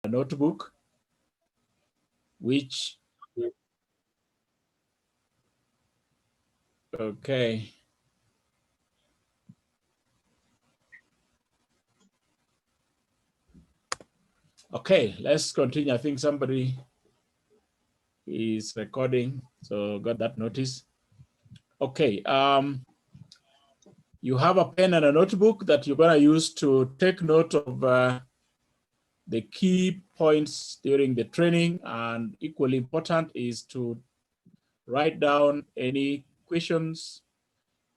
notebook, which, okay. Okay, let's continue. I think somebody is recording, so got that notice. Okay, you have a pen and a notebook that you're gonna use to take note of the key points during the training, and equally important is to write down any questions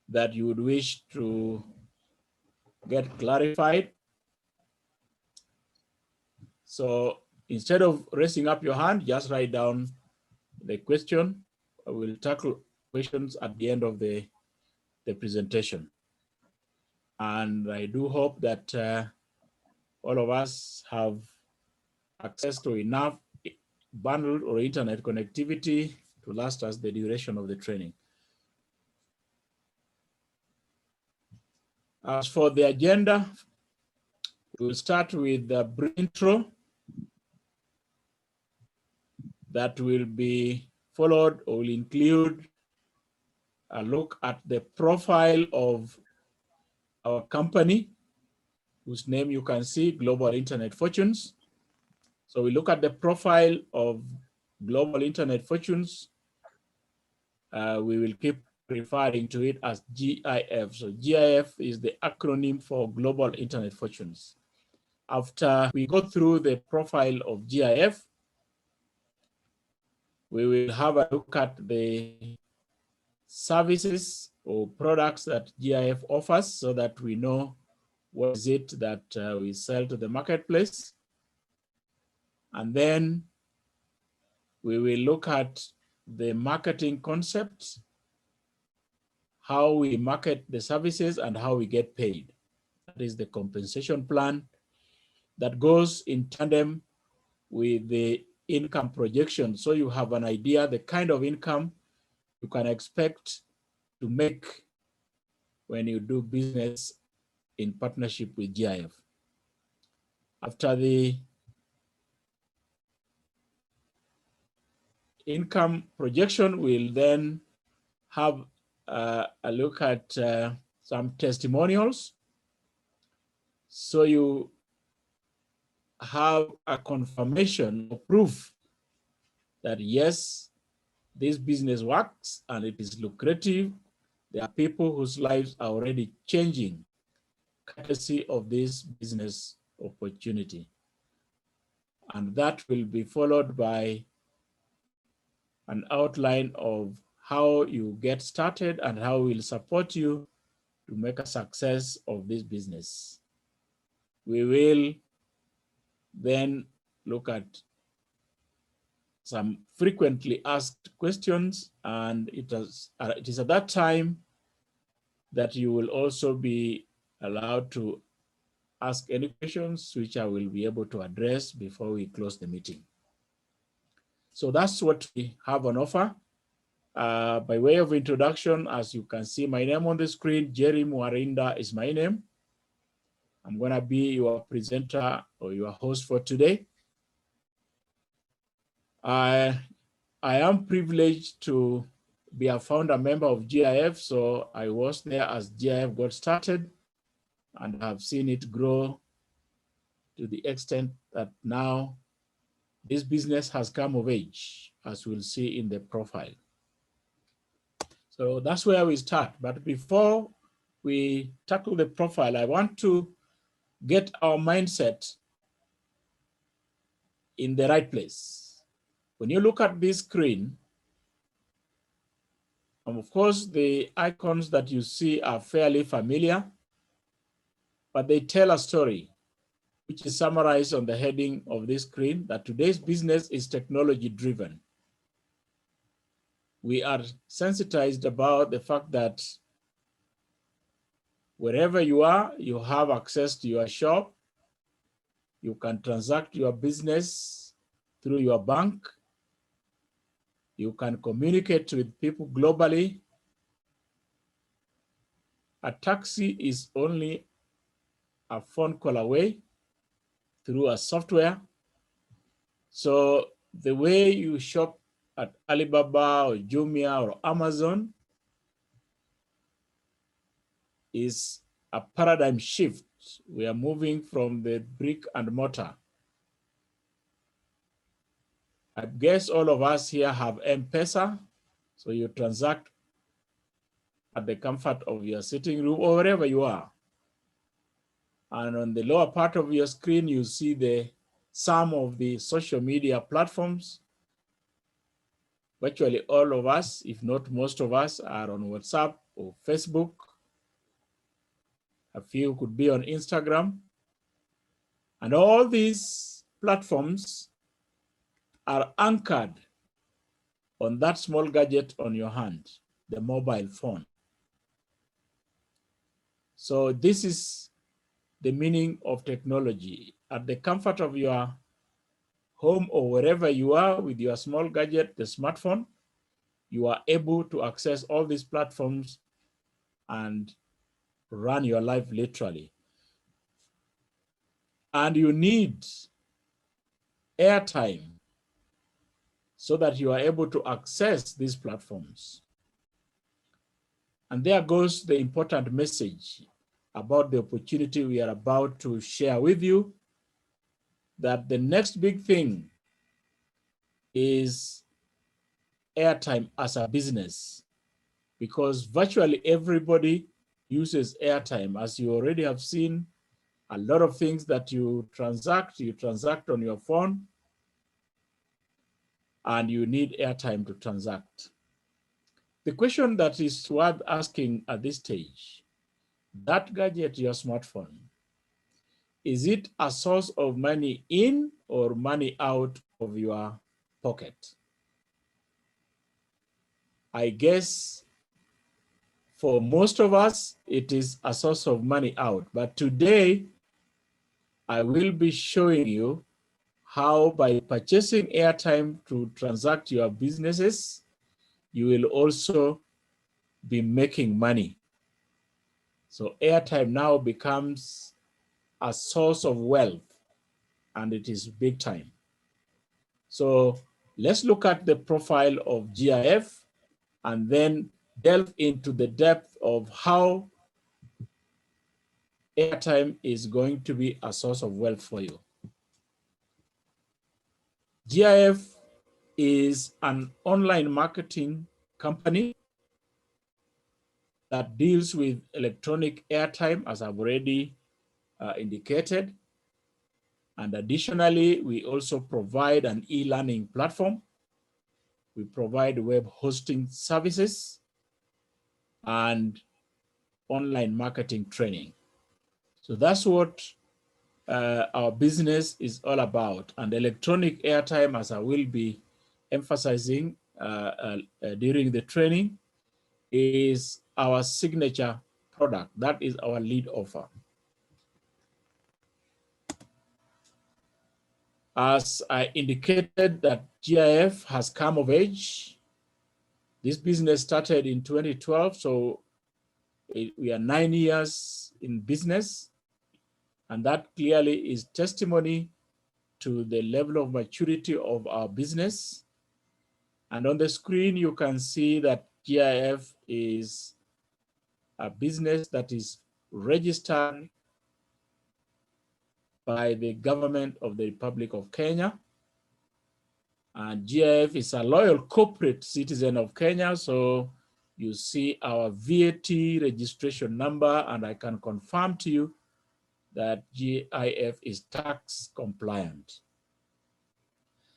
that you would wish to get clarified. So instead of raising up your hand, just write down the question. I will tackle questions at the end of the presentation. And I do hope that all of us have access to enough bundle or internet connectivity to last us the duration of the training. As for the agenda, we'll start with the brief intro that will be followed or will include a look at the profile of our company, whose name you can see, Global Internet Fortunes. So we look at the profile of Global Internet Fortunes. We will keep referring to it as GIF. So GIF is the acronym for Global Internet Fortunes. After we go through the profile of GIF, we will have a look at the services or products that GIF offers so that we know what is it that we sell to the marketplace. And then we will look at the marketing concepts, how we market the services and how we get paid. That is the compensation plan that goes in tandem with the income projection. So you have an idea the kind of income you can expect to make when you do business in partnership with GIF. After the income projection, we'll then have a look at some testimonials. So you have a confirmation or proof that yes, this business works and it is lucrative. There are people whose lives are already changing courtesy of this business opportunity. And that will be followed by an outline of how you get started and how we'll support you to make a success of this business. We will then look at some frequently asked questions, and it is at that time that you will also be allowed to ask any questions which I will be able to address before we close the meeting. So that's what we have on offer. By way of introduction, as you can see my name on the screen, Jerry Mwarinda is my name. I'm gonna be your presenter or your host for today. I am privileged to be a founder member of GIF, so I was there as GIF got started and have seen it grow to the extent that now this business has come of age, as we'll see in the profile. So that's where we start. But before we tackle the profile, I want to get our mindset in the right place. When you look at this screen, of course, the icons that you see are fairly familiar, but they tell a story, which is summarized on the heading of this screen, that today's business is technology driven. We are sensitized about the fact that wherever you are, you have access to your shop. You can transact your business through your bank. You can communicate with people globally. A taxi is only a phone call away through a software. So the way you shop at Alibaba or Jumia or Amazon is a paradigm shift. We are moving from the brick and mortar. I guess all of us here have M-Pesa, so you transact at the comfort of your sitting room or wherever you are. And on the lower part of your screen, you see some of the social media platforms. Virtually all of us, if not most of us, are on WhatsApp or Facebook. A few could be on Instagram. And all these platforms are anchored on that small gadget on your hand, the mobile phone. So this is the meaning of technology. At the comfort of your home or wherever you are with your small gadget, the smartphone, you are able to access all these platforms and run your life literally. And you need airtime so that you are able to access these platforms. And there goes the important message about the opportunity we are about to share with you, that the next big thing is airtime as a business, because virtually everybody uses airtime. As you already have seen, a lot of things that you transact on your phone, and you need airtime to transact. The question that is worth asking at this stage, that gadget, your smartphone, is it a source of money in or money out of your pocket? I guess for most of us, it is a source of money out. But today, I will be showing you how by purchasing airtime to transact your businesses, you will also be making money. So airtime now becomes a source of wealth, and it is big time. So let's look at the profile of GIF and then delve into the depth of how airtime is going to be a source of wealth for you. GIF is an online marketing company that deals with electronic airtime, as I've already indicated. And additionally, we also provide an e-learning platform. We provide web hosting services and online marketing training. So that's what our business is all about. And electronic airtime, as I will be emphasizing during the training, is our signature product. That is our lead offer. As I indicated that GIF has come of age, this business started in 2012, so we are 9 years in business, and that clearly is testimony to the level of maturity of our business. And on the screen, you can see that GIF is a business that is registered by the government of the Republic of Kenya. And GIF is a loyal corporate citizen of Kenya. So you see our VAT registration number, and I can confirm to you that GIF is tax compliant.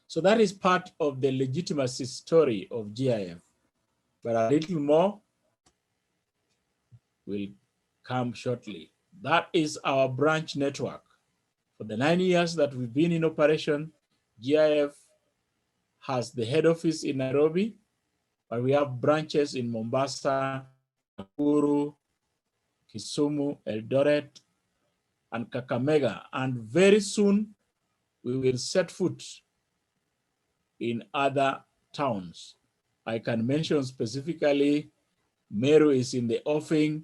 So that is part of the legitimacy story of GIF, but a little more will come shortly. That is our branch network. For the 9 years that we've been in operation, GIF has the head office in Nairobi, but we have branches in Mombasa, Nakuru, Kisumu, Eldoret, and Kakamega. And very soon, we will set foot in other towns. I can mention specifically, Meru is in the offing.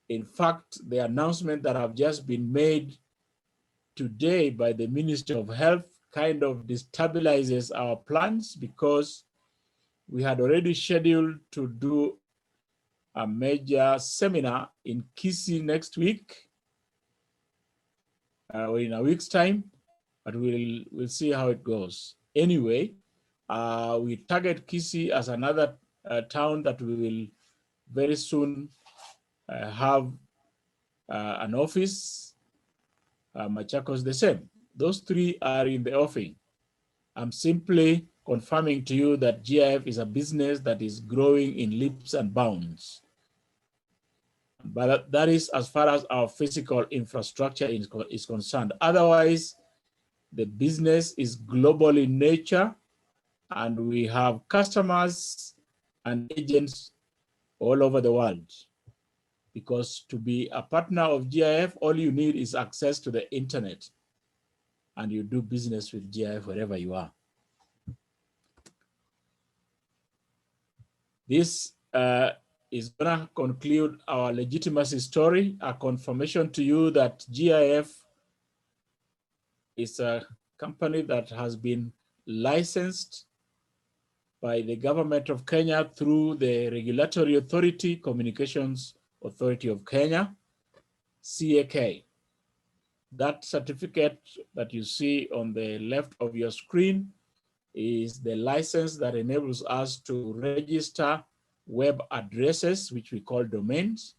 In fact, the announcement that have just been made today by the Ministry of Health kind of destabilizes our plans because we had already scheduled to do a major seminar in Kisii next week, or in a week's time, but we'll see how it goes. Anyway, we target Kisii as another town that we will very soon have an office. Machakos the same. Those three are in the offing. I'm simply confirming to you that GIF is a business that is growing in leaps and bounds. But that is as far as our physical infrastructure is concerned. Otherwise, the business is global in nature, and we have customers and agents all over the world. Because to be a partner of GIF, all you need is access to the internet, and you do business with GIF wherever you are. This is going to conclude our legitimacy story, a confirmation to you that GIF is a company that has been licensed by the government of Kenya through the Regulatory Authority, Communications Authority of Kenya, CAK. That certificate that you see on the left of your screen is the license that enables us to register web addresses, which we call domains,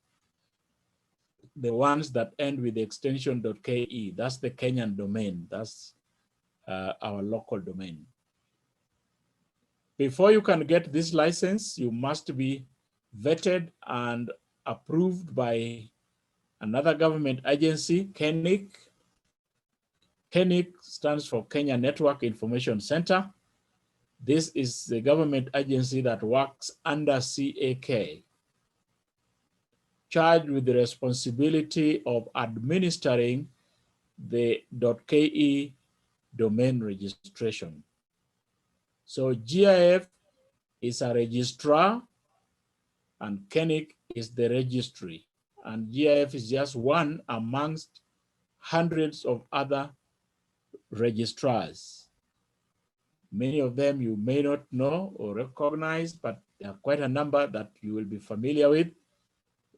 the ones that end with the extension .ke. That's the Kenyan domain. That's our local domain. Before you can get this license, you must be vetted and approved by another government agency, KENIC. KENIC stands for Kenya Network Information Center. This is the government agency that works under CAK, charged with the responsibility of administering the .ke domain registration. So GIF is a registrar and KENIC is the registry. And GIF is just one amongst hundreds of other registrars. Many of them you may not know or recognize, but there are quite a number that you will be familiar with.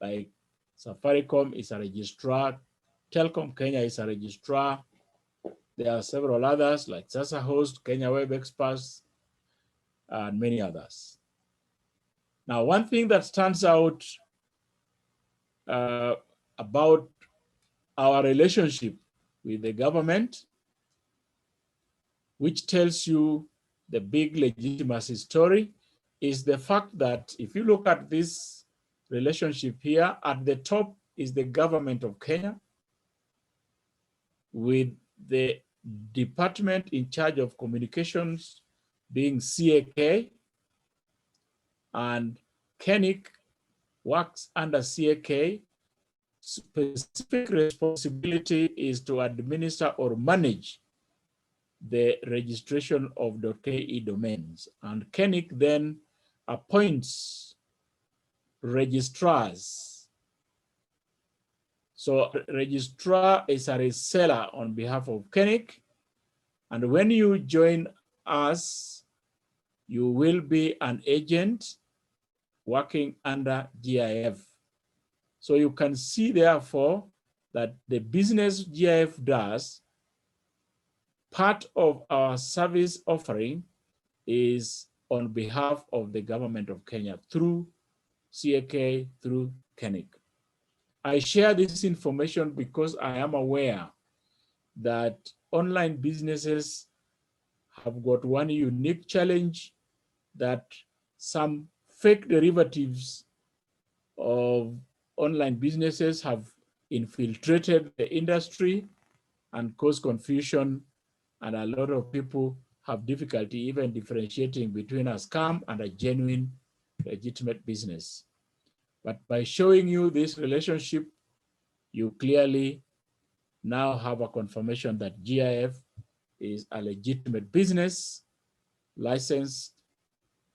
Like Safaricom is a registrar, Telcom Kenya is a registrar. There are several others like Sasa Host, Kenya Web Experts, and many others. Now, one thing that stands out about our relationship with the government, which tells you the big legitimacy story, is the fact that if you look at this relationship here, at the top is the government of Kenya, with the department in charge of communications being CAK, and KENIC works under CAK. Specific responsibility is to administer or manage the registration of .ke domains, and KENIC then appoints registrars. So registrar is a reseller on behalf of KENIC, and when you join us, you will be an agent working under GIF. So you can see, therefore, that the business GIF does, part of our service offering is on behalf of the government of Kenya through CAK, through KENIC. I share this information because I am aware that online businesses have got one unique challenge, that some fake derivatives of online businesses have infiltrated the industry and caused confusion, and a lot of people have difficulty even differentiating between a scam and a genuine, legitimate business. But by showing you this relationship, you clearly now have a confirmation that GIF is a legitimate business, licensed,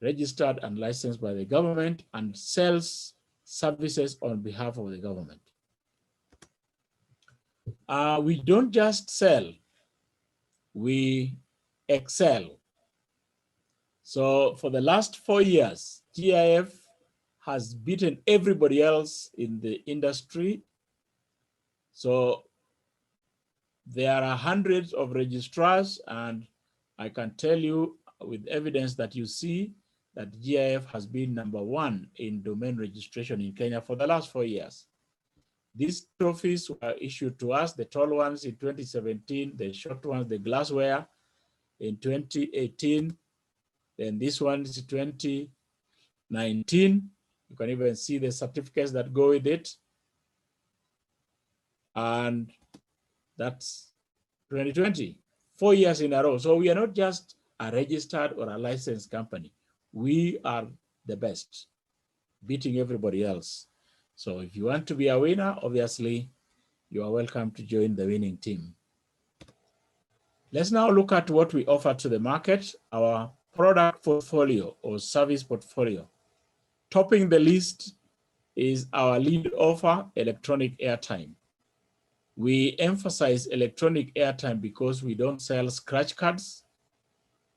registered and licensed by the government, and sells services on behalf of the government. We don't just sell, we excel. So for the last 4 years, GIF has beaten everybody else in the industry. So there are hundreds of registrars, and I can tell you with evidence that you see that GIF has been #1 in domain registration in Kenya for the last 4 years. These trophies were issued to us, the tall ones in 2017, the short ones, the glassware in 2018, then this one is 2019. You can even see the certificates that go with it. And that's 2020, 4 years in a row. So we are not just a registered or a licensed company. We are the best, beating everybody else. So if you want to be a winner, obviously, you are welcome to join the winning team. Let's now look at what we offer to the market, our product portfolio or service portfolio. Topping the list is our lead offer, electronic airtime. We emphasize electronic airtime because we don't sell scratch cards.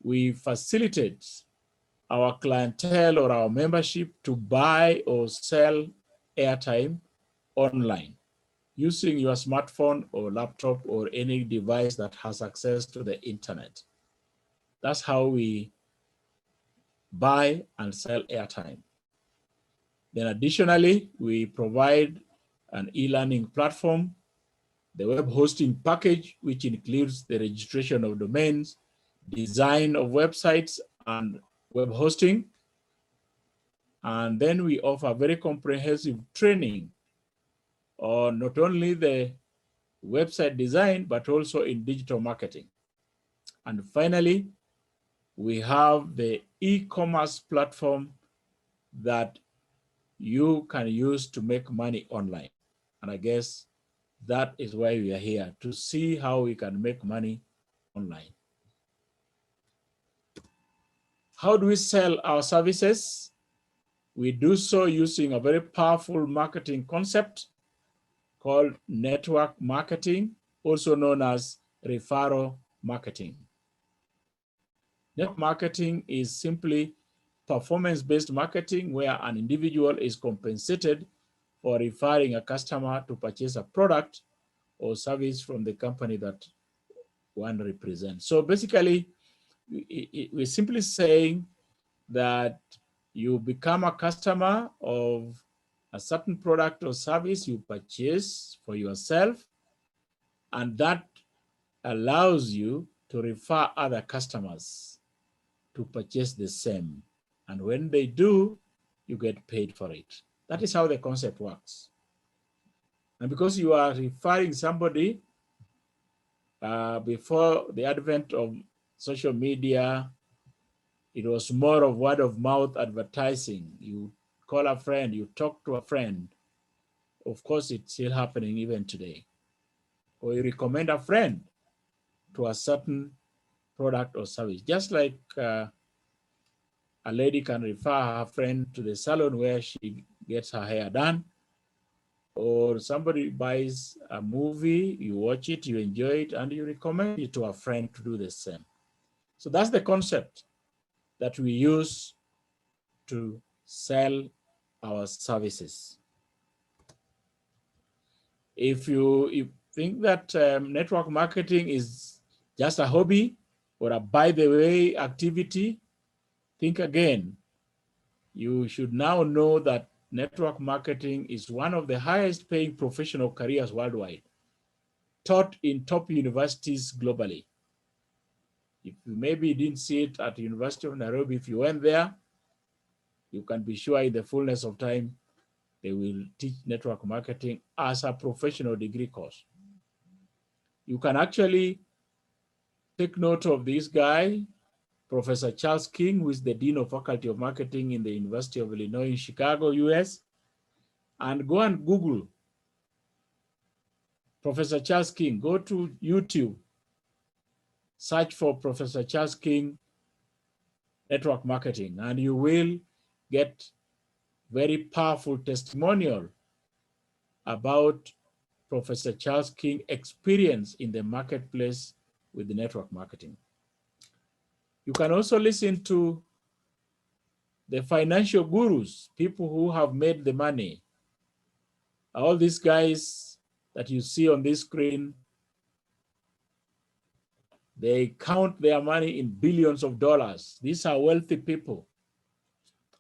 We facilitate our clientele or our membership to buy or sell airtime online using your smartphone or laptop or any device that has access to the internet. That's how we buy and sell airtime. Then additionally, we provide an e-learning platform, the web hosting package, which includes the registration of domains, design of websites and web hosting. And then we offer very comprehensive training on not only the website design, but also in digital marketing. And finally, we have the e-commerce platform that you can use to make money online. And I guess that is why we are here, to see how we can make money online. How do we sell our services? We do so using a very powerful marketing concept called network marketing, also known as referral marketing. Network marketing is simply performance-based marketing where an individual is compensated for referring a customer to purchase a product or service from the company that one represents. So basically, we're simply saying that you become a customer of a certain product or service you purchase for yourself, and that allows you to refer other customers to purchase the same. And when they do, you get paid for it. That is how the concept works. And because you are referring somebody, before the advent of social media, it was more of word of mouth advertising. You call a friend, you talk to a friend. Of course, it's still happening even today. Or you recommend a friend to a certain product or service. Just like a lady can refer her friend to the salon where she gets her hair done, or somebody buys a movie, you watch it, you enjoy it, and you recommend it to a friend to do the same. So that's the concept that we use to sell our services. If you think that network marketing is just a hobby or a by the way activity, think again. You should now know that network marketing is one of the highest paying professional careers worldwide, taught in top universities globally. If you maybe didn't see it at the University of Nairobi, if you went there, you can be sure in the fullness of time, they will teach network marketing as a professional degree course. You can actually take note of this guy, Professor Charles King, who is the Dean of Faculty of Marketing in the University of Illinois in Chicago, US, and go and Google Professor Charles King. Go to YouTube, search for Professor Charles King network marketing, and you will get very powerful testimonial about Professor Charles King's experience in the marketplace with the network marketing. You can also listen to the financial gurus, people who have made the money. All these guys that you see on this screen, they count their money in billions of dollars. These are wealthy people.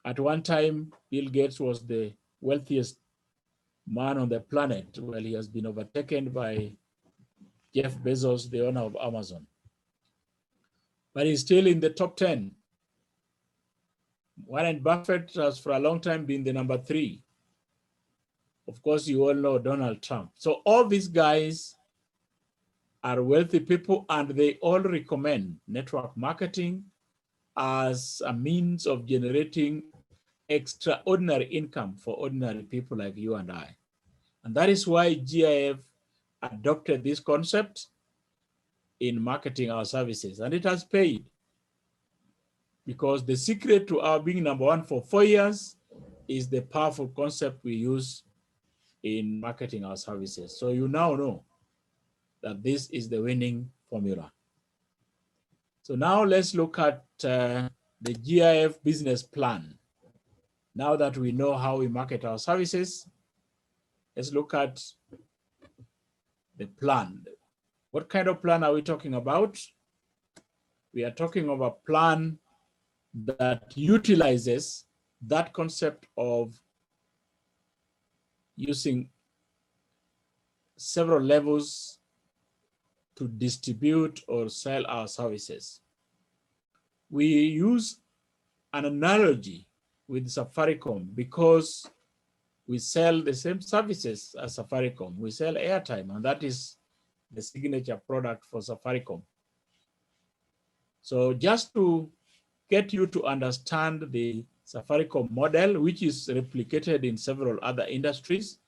At one time, Bill Gates was the wealthiest man on the planet. Well, he has been overtaken by Jeff Bezos, the owner of Amazon. But he's still in the top 10. Warren Buffett has for a long time been the number 3. Of course, you all know Donald Trump. So all these guys are wealthy people, and they all recommend network marketing as a means of generating extraordinary income for ordinary people like you and I. And that is why GIF adopted this concept in marketing our services, and it has paid, because the secret to our being number 1 for 4 years is the powerful concept we use in marketing our services. So you now know that this is the winning formula. So now let's look at the GIF business plan. Now that we know how we market our services, let's look at the plan. What kind of plan are we talking about? We are talking of a plan that utilizes that concept of using several levels to distribute or sell our services. We use an analogy with Safaricom because we sell the same services as Safaricom. We sell airtime, and that is the signature product for Safaricom. So just to get you to understand the Safaricom model, which is replicated in several other industries,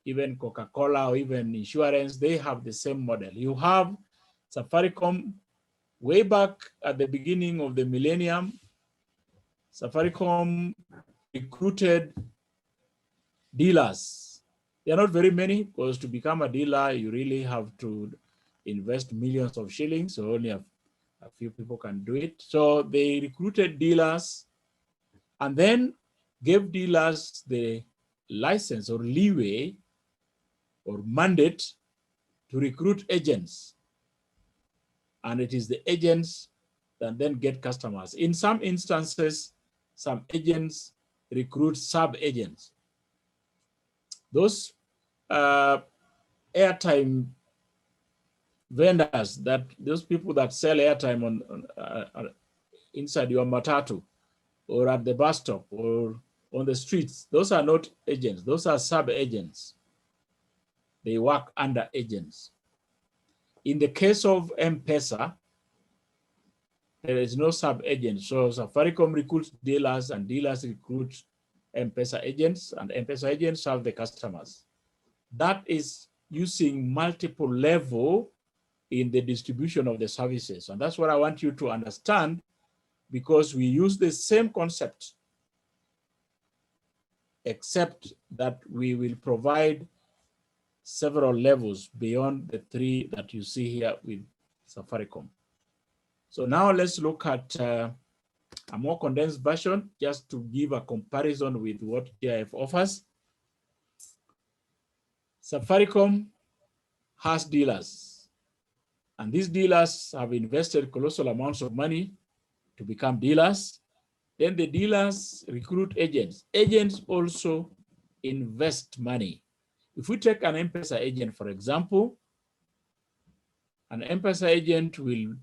even Coca-Cola or even insurance, they have the same model. You have Safaricom way back at the beginning of the millennium. Safaricom recruited dealers. There are not very many, because to become a dealer, you really have to invest millions of shillings, so only a few people can do it. So they recruited dealers and then gave dealers the license or leeway or mandate to recruit agents. And it is the agents that then get customers. In some instances, some agents recruit sub-agents. Those airtime vendors, those people that sell airtime on inside your matatu or at the bus stop or on the streets, those are not agents. Those are sub-agents. They work under agents. In the case of M-Pesa, there is no sub-agent. So Safaricom recruits dealers and dealers recruit M-Pesa agents, and M-Pesa agents serve the customers. That is using multiple level in the distribution of the services. And that's what I want you to understand, because we use the same concept, except that we will provide several levels beyond the 3 that you see here with Safaricom. So now let's look at a more condensed version, just to give a comparison with what GIF offers. Safaricom has dealers, and these dealers have invested colossal amounts of money to become dealers. Then the dealers recruit agents. Agents also invest money. If we take an M-Pesa agent, for example, an M-Pesa agent will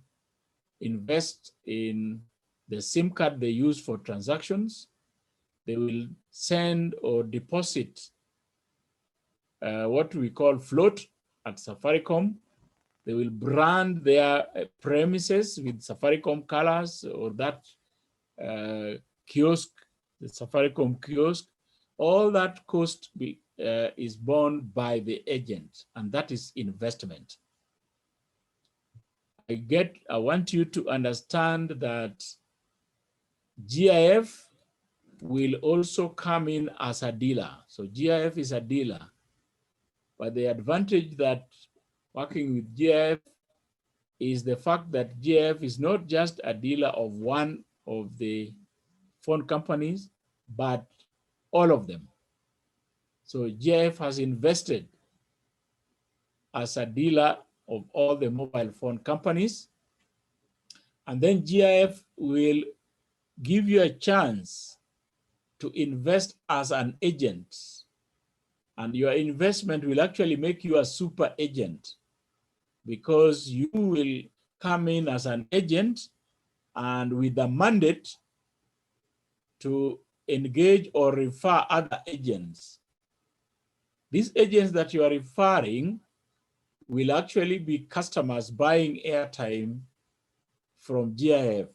invest in the SIM card they use for transactions. They will send or deposit what we call float at Safaricom. They will brand their premises with Safaricom colors or that kiosk, the Safaricom kiosk. All that cost is borne by the agent, and that is investment. I want you to understand that GIF will also come in as a dealer. So GIF is a dealer, but the advantage that working with GIF is the fact that GIF is not just a dealer of one of the phone companies, but all of them. So GIF has invested as a dealer of all the mobile phone companies. And then GIF will give you a chance to invest as an agent. And your investment will actually make you a super agent, because you will come in as an agent and with a mandate to engage or refer other agents. These agents that you are referring will actually be customers buying airtime from GIF.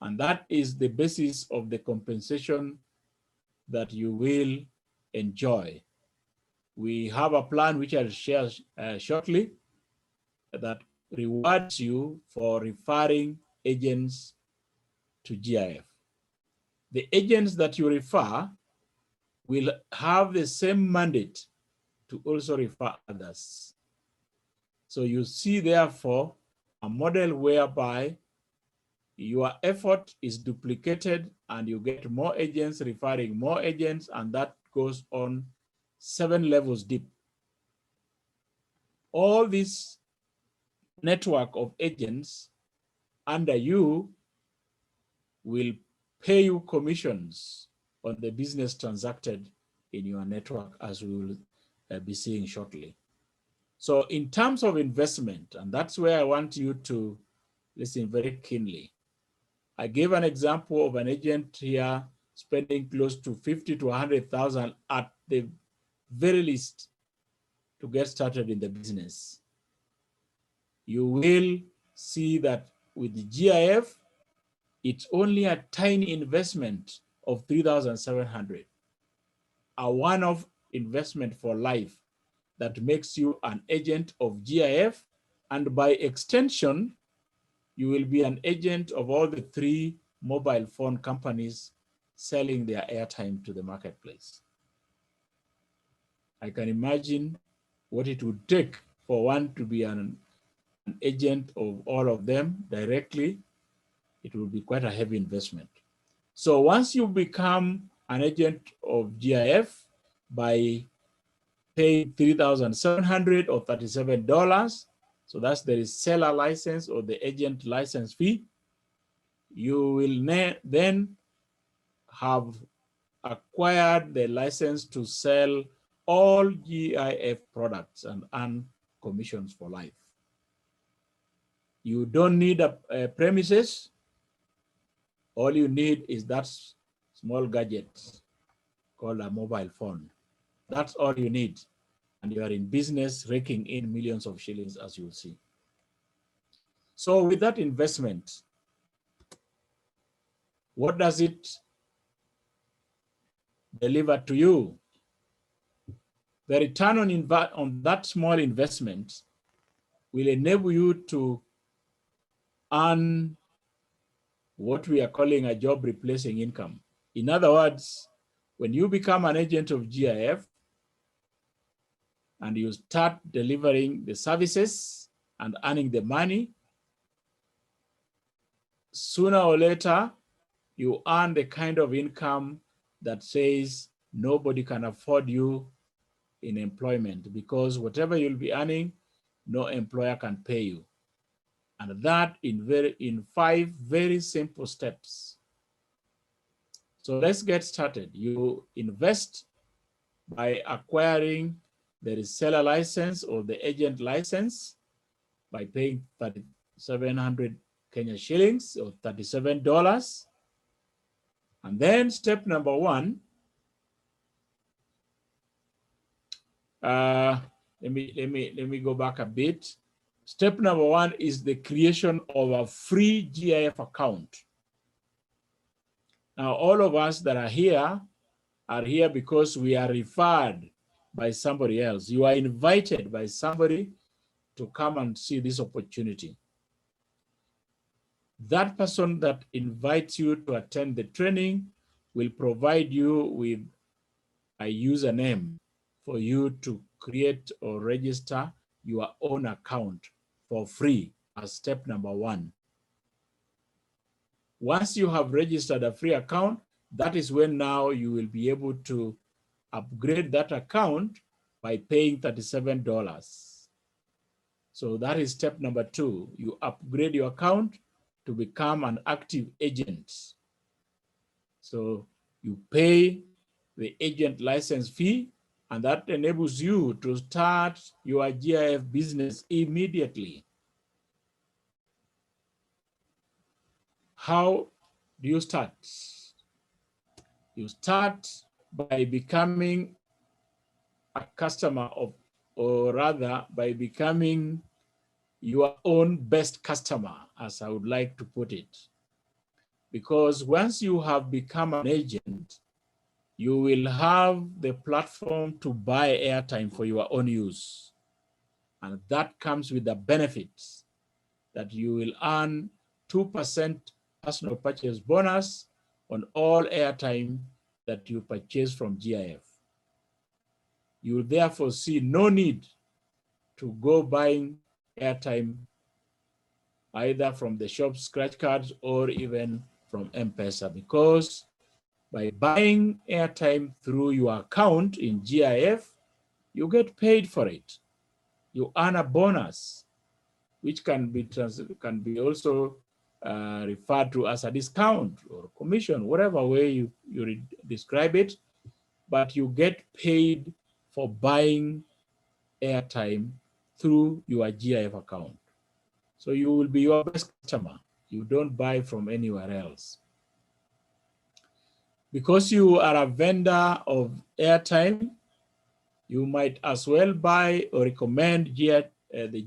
And that is the basis of the compensation that you will enjoy. We have a plan which I'll share shortly that rewards you for referring agents to GIF. The agents that you refer will have the same mandate to also refer others. So you see, therefore, a model whereby your effort is duplicated and you get more agents referring more agents, and that goes on 7 levels deep. All this network of agents under you will pay you commissions on the business transacted in your network, as we will be seeing shortly. So in terms of investment, and that's where I want you to listen very keenly. I gave an example of an agent here spending close to 50 to 100,000 at the very least to get started in the business. You will see that with the GIF, it's only a tiny investment of 3,700, a one-off investment for life that makes you an agent of GIF, and by extension, you will be an agent of all the 3 mobile phone companies selling their airtime to the marketplace. I can imagine what it would take for one to be an agent of all of them directly. It will be quite a heavy investment. So once you become an agent of GIF by paying $3,700 or $37, so that's the reseller license or the agent license fee, you will then have acquired the license to sell all GIF products and earn commissions for life. You don't need a premises. All you need is that small gadget called a mobile phone. That's all you need. And you are in business raking in millions of shillings, as you'll see. So with that investment, what does it deliver to you? The return on that small investment will enable you to earn what we are calling a job replacing income. In other words, when you become an agent of GIF and you start delivering the services and earning the money, sooner or later, you earn the kind of income that says nobody can afford you in employment, because whatever you'll be earning, no employer can pay you. And that in 5 very simple steps. So let's get started. You invest by acquiring the reseller license or the agent license by paying 3,700 Kenya shillings or $37. And then step number 1, let me go back a bit. Step number 1 is the creation of a free GIF account. Now, all of us that are here because we are referred by somebody else. You are invited by somebody to come and see this opportunity. That person that invites you to attend the training will provide you with a username for you to create or register your own account for free as step number 1. Once you have registered a free account, that is when now you will be able to upgrade that account by paying $37. So that is step number 2. You upgrade your account to become an active agent. So you pay the agent license fee, and that enables you to start your GIF business immediately. How do you start? You start by becoming a customer of, or rather by becoming your own best customer, as I would like to put it. Because once you have become an agent, you will have the platform to buy airtime for your own use. And that comes with the benefits that you will earn 2% personal purchase bonus on all airtime that you purchase from GIF. You will therefore see no need to go buying airtime either from the shop scratch cards or even from M-Pesa, because by buying airtime through your account in GIF, you get paid for it. You earn a bonus, which can be also referred to as a discount or commission, whatever way you describe it, but you get paid for buying airtime through your GIF account. So you will be your best customer. You don't buy from anywhere else. Because you are a vendor of airtime, you might as well buy or recommend the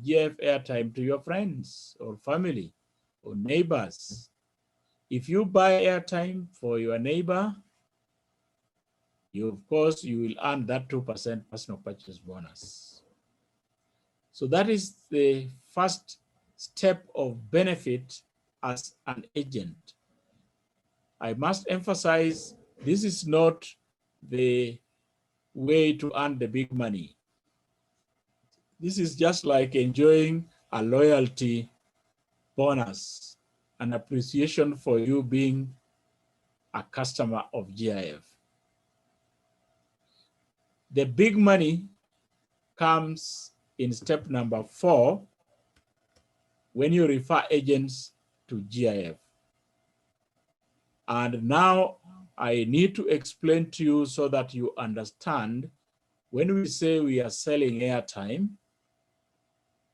GIF airtime to your friends or family or neighbors. If you buy airtime for your neighbor, of course, you will earn that 2% personal purchase bonus. So that is the first step of benefit as an agent. I must emphasize, this is not the way to earn the big money. This is just like enjoying a loyalty bonus, an appreciation for you being a customer of GIF. The big money comes in step number 4 when you refer agents to GIF. And now I need to explain to you so that you understand, when we say we are selling airtime,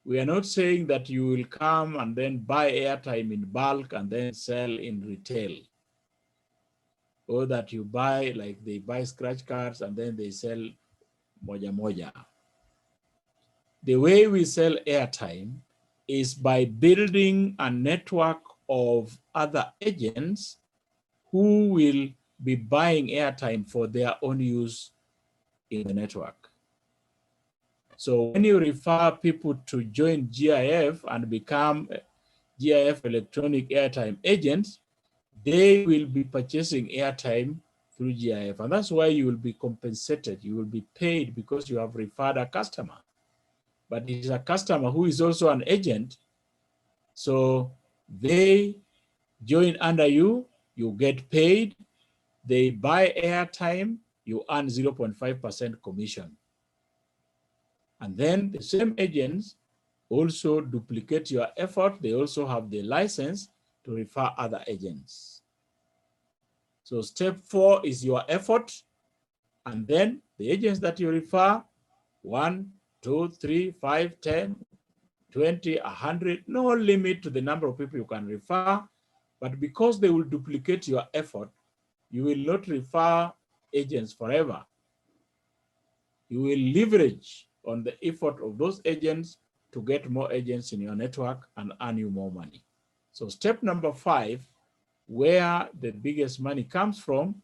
we are not saying that you will come and then buy airtime in bulk and then sell in retail. Or that you buy, like they buy scratch cards and then they sell moja moja. The way we sell airtime is by building a network of other agents who will be buying airtime for their own use in the network. So when you refer people to join GIF and become GIF electronic airtime agents, they will be purchasing airtime through GIF. And that's why you will be compensated. You will be paid because you have referred a customer. But it is a customer who is also an agent. So they join under you, you get paid. They buy airtime, you earn 0.5% commission. And then the same agents also duplicate your effort. They also have the license to refer other agents. So step 4 is your effort. And then the agents that you refer, 1, 2, 3, 5, 10, 20, 100, no limit to the number of people you can refer. But because they will duplicate your effort, you will not refer agents forever. You will leverage on the effort of those agents to get more agents in your network and earn you more money. So step number 5, where the biggest money comes from,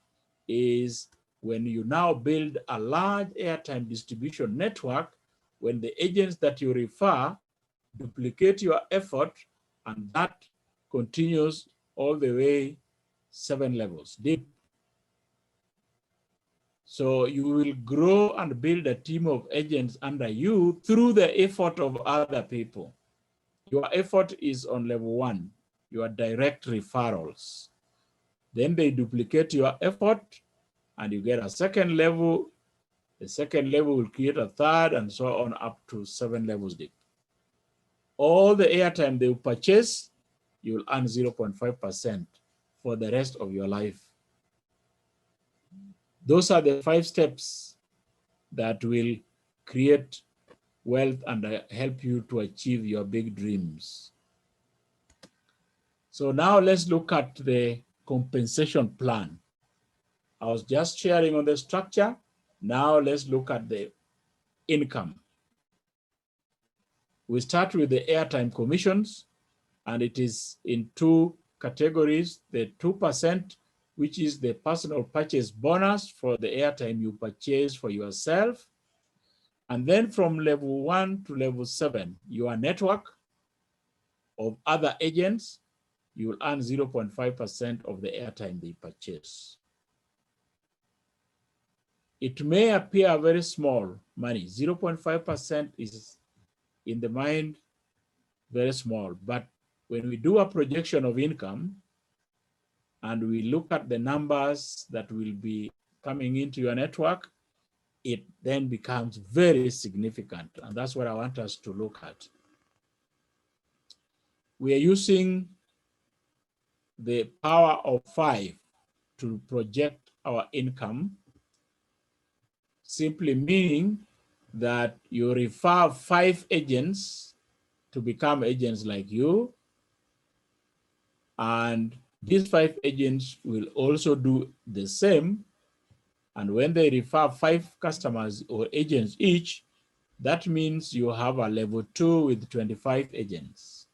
is when you now build a large airtime distribution network, when the agents that you refer duplicate your effort, and that continues all the way 7 levels deep. So you will grow and build a team of agents under you through the effort of other people. Your effort is on level 1, your direct referrals. Then they duplicate your effort and you get a second level. The second level will create a third and so on up to 7 levels deep. All the airtime they will purchase, you will earn 0.5% for the rest of your life. Those are the 5 steps that will create wealth and help you to achieve your big dreams. So now let's look at the compensation plan. I was just sharing on the structure. Now let's look at the income. We start with the airtime commissions, and it is in 2 categories. The 2%, which is the personal purchase bonus for the airtime you purchase for yourself. And then from level 1 to level 7, your network of other agents, you will earn 0.5% of the airtime they purchase. It may appear very small money. 0.5% is in the mind very small, but when we do a projection of income and we look at the numbers that will be coming into your network, it then becomes very significant. And that's what I want us to look at. We are using the power of 5 to project our income, simply meaning that you refer 5 agents to become agents like you, and these 5 agents will also do the same. And when they refer 5 customers or agents each, that means you have a level 2 with 25 agents.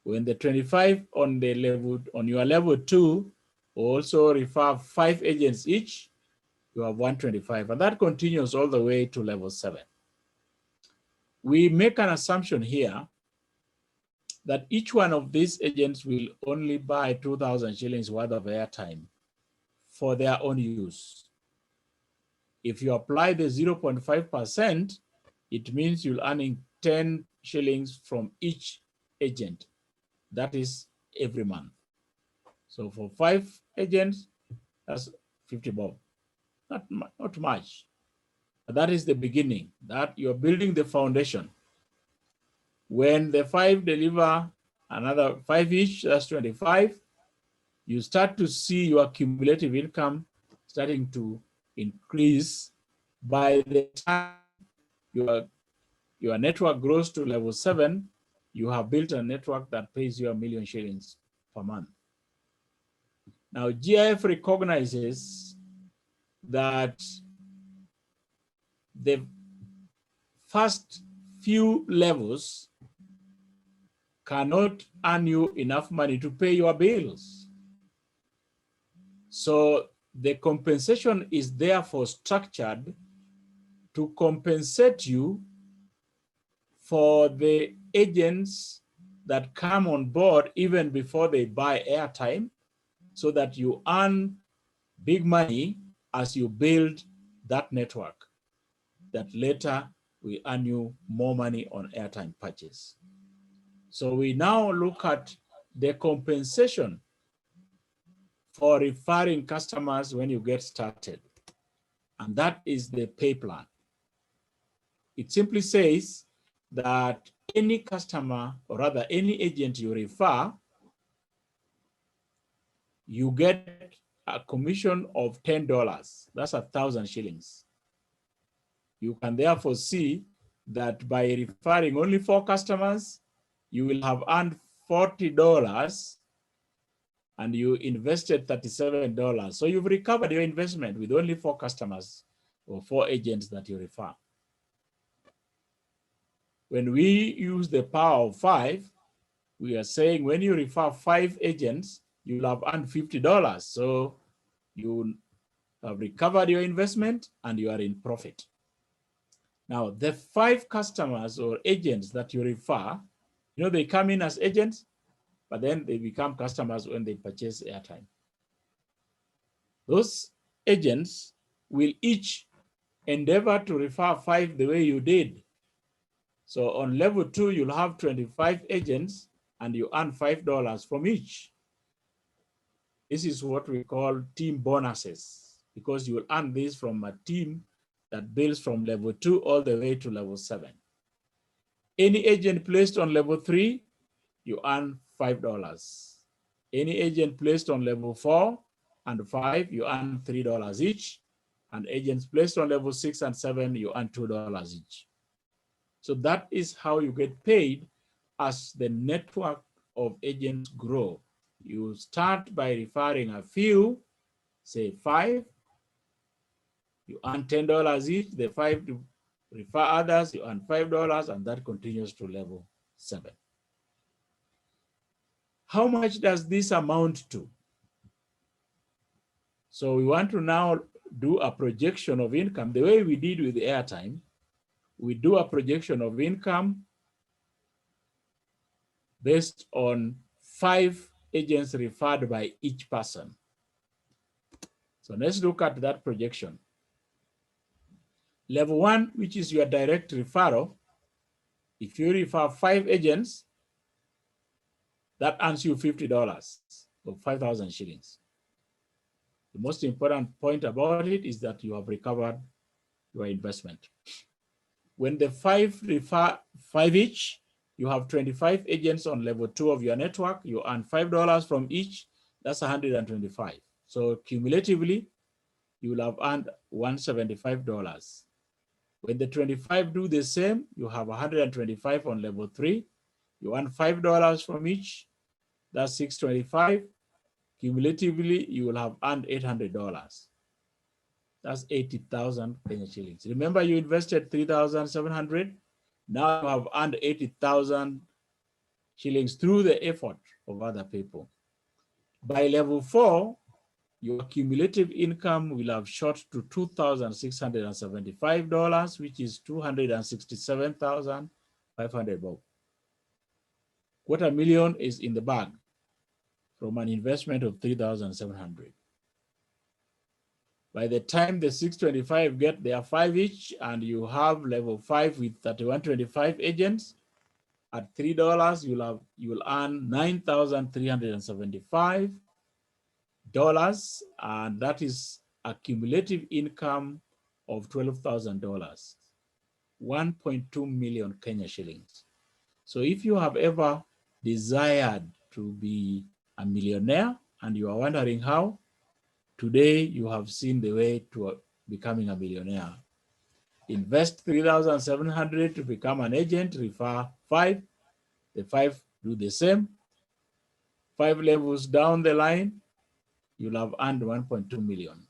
When the 25 on your level 2 also refer 5 agents each, you have 125, and that continues all the way to level 7. We make an assumption here that each one of these agents will only buy 2,000 shillings worth of airtime for their own use. If you apply the 0.5%, it means you're earning 10 shillings from each agent. That is every month. So for 5 agents, that's 50 bob. Not much. But that is the beginning, that you're building the foundation. When the 5 deliver another 5 each, that's 25, you start to see your cumulative income starting to increase. By the time your network grows to level 7, you have built a network that pays you 1 million shillings per month. Now, GIF recognizes that the first few levels cannot earn you enough money to pay your bills. So the compensation is therefore structured to compensate you for the agents that come on board even before they buy airtime, so that you earn big money as you build that network that later will earn you more money on airtime purchase. So we now look at the compensation for referring customers when you get started. And that is the pay plan. It simply says that any customer, or rather any agent you refer, you get a commission of $10. That's 1,000 shillings. You can therefore see that by referring only 4 customers, you will have earned $40 and you invested $37. So you've recovered your investment with only 4 customers or 4 agents that you refer. When we use the power of 5, we are saying when you refer 5 agents, you'll have earned $50. So you have recovered your investment and you are in profit. Now, the 5 customers or agents that you refer, they come in as agents, but then they become customers when they purchase airtime. Those agents will each endeavor to refer 5 the way you did. So on level 2, you'll have 25 agents and you earn $5 from each. This is what we call team bonuses, because you will earn this from a team that builds from level 2 all the way to level 7. Any agent placed on level 3, you earn $5. Any agent placed on level 4 and 5, you earn $3 each. And agents placed on level 6 and 7, you earn $2 each. So that is how you get paid as the network of agents grow. You start by referring a few, say 5, you earn $10 each. The 5 to refer others, you earn $5, and that continues to level 7. How much does this amount to? So we want to now do a projection of income. The way we did with the airtime, we do a projection of income based on 5 agents referred by each person. So let's look at that projection. Level 1, which is your direct referral, if you refer 5 agents, that earns you $50 or 5,000 shillings. The most important point about it is that you have recovered your investment. When the 5 refer 5 each, you have 25 agents on level 2 of your network. You earn $5 from each. That's 125. So cumulatively, you will have earned $175. When the 25 do the same, you have 125 on level 3. You earn $5 from each. That's $625. Cumulatively, you will have earned $800. That's 80,000 Kenya shillings. Remember, you invested 3,700. Now you have earned 80,000 shillings through the effort of other people. By level 4, your cumulative income will have shot to $2,675, which is 267,500 bob. $250,000 is in the bag from an investment of 3,700. By the time the 625 get their 5 each and you have level 5 with 3125 agents, at $3, you will earn $9,375, and that is a cumulative income of $12,000, 1.2 million Kenya shillings. So if you have ever desired to be a millionaire and you are wondering how, today you have seen the way to becoming a millionaire. Invest 3,700 to become an agent, refer 5. The 5 do the same. 5 levels down the line, you'll have earned 1.2 million.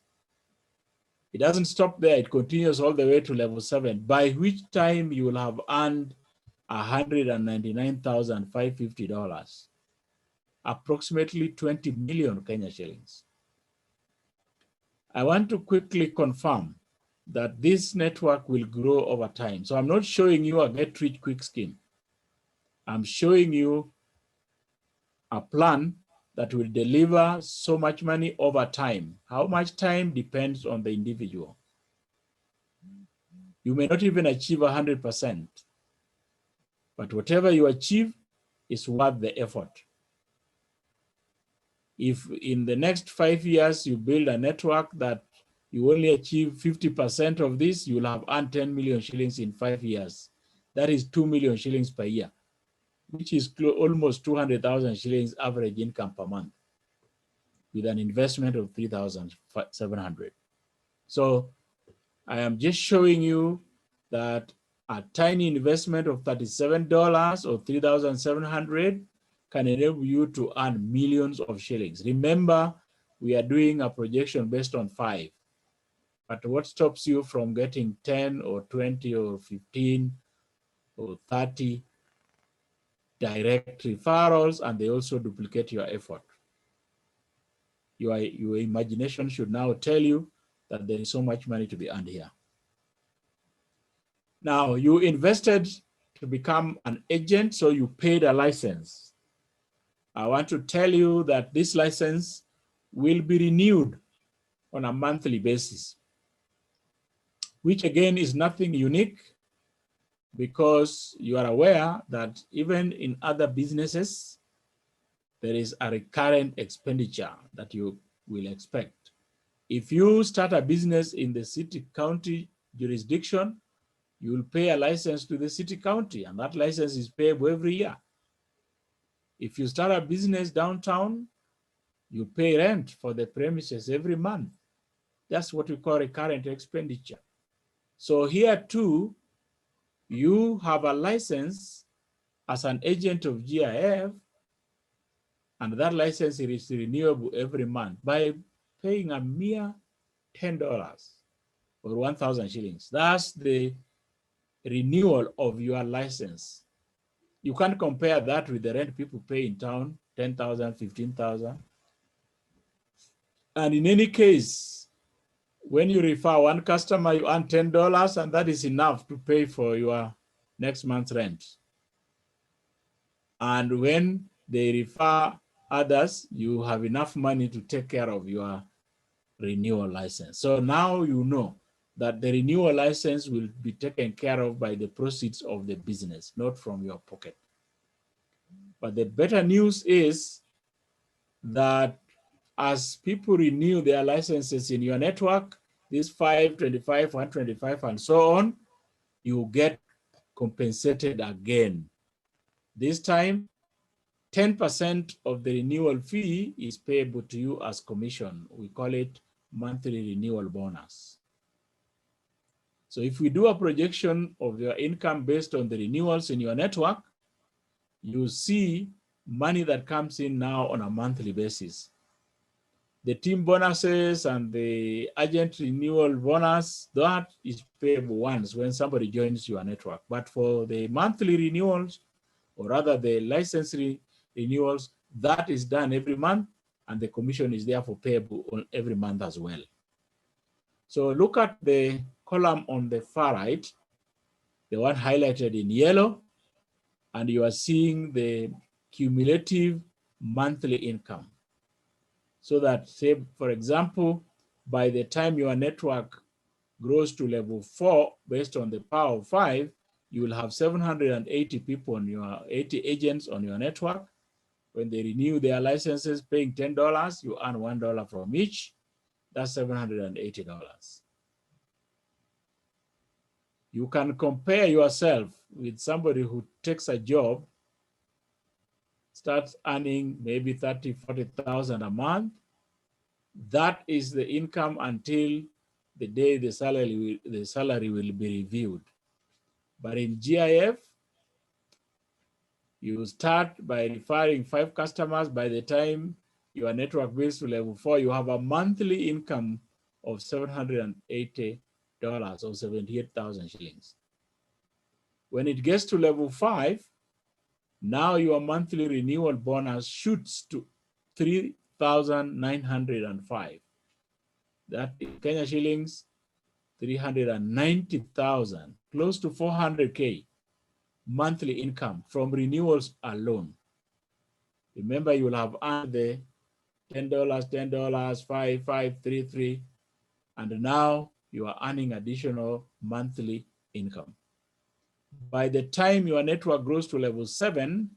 It doesn't stop there. It continues all the way to level 7, by which time you will have earned $199,550, approximately 20 million Kenya shillings. I want to quickly confirm that this network will grow over time. So I'm not showing you a get-rich-quick scheme. I'm showing you a plan that will deliver so much money over time. How much time depends on the individual. You may not even achieve 100%, but whatever you achieve is worth the effort. If in the next 5 years you build a network that you only achieve 50% of this, you'll have earned 10 million shillings in 5 years. That is 2 million shillings per year, which is almost 200,000 shillings average income per month with an investment of 3,700. So I am just showing you that a tiny investment of $37 or 3,700 can enable you to earn millions of shillings. Remember, we are doing a projection based on 5. But what stops you from getting 10 or 20 or 15 or 30 direct referrals, and they also duplicate your effort? Your imagination should now tell you that there is so much money to be earned here. Now, you invested to become an agent, so you paid a license. I want to tell you that this license will be renewed on a monthly basis, which again is nothing unique. because you are aware that even in other businesses, there is a recurrent expenditure that you will expect. If you start a business in the city county jurisdiction, you will pay a license to the city county, and that license is payable every year. If you start a business downtown, you pay rent for the premises every month. That's what we call recurrent expenditure. So here too, you have a license as an agent of GIF, and that license is renewable every month by paying a mere $10 or 1,000 shillings. That's the renewal of your license. You can't compare that with the rent people pay in town, 10,000, 15,000. And in any case, when you refer one customer, you earn $10, and that is enough to pay for your next month's rent. And when they refer others, you have enough money to take care of your renewal license. So now you know that the renewal license will be taken care of by the proceeds of the business, not from your pocket. But the better news is that as people renew their licenses in your network, these 5, 25, 125, and so on, you get compensated again. This time, 10% of the renewal fee is payable to you as commission. We call it monthly renewal bonus. So if we do a projection of your income based on the renewals in your network, you see money that comes in now on a monthly basis. The team bonuses and the agent renewal bonus, that is payable once when somebody joins your network. But for the monthly renewals, or rather the license renewals, that is done every month, and the commission is therefore payable on every month as well. So look at the column on the far right, the one highlighted in yellow, and you are seeing the cumulative monthly income. So that, say, for example, by the time your network grows to level 4, based on the power of 5, you will have 780 people on your 80 agents on your network. When they renew their licenses paying $10, you earn $1 from each. That's $780. You can compare yourself with somebody who takes a job, starts earning maybe 30, 40,000 a month. That is the income until the day the salary will be reviewed. But in GIF, you start by referring 5 customers. By the time your network builds to level 4, you have a monthly income of $780 or 78,000 shillings. When it gets to level 5, now your monthly renewal bonus shoots to 3,905. That is Kenya shillings, 390,000, close to 400K monthly income from renewals alone. Remember, you will have earned the $10, $10, 5, 5, 3, 3, and now you are earning additional monthly income. By the time your network grows to level 7,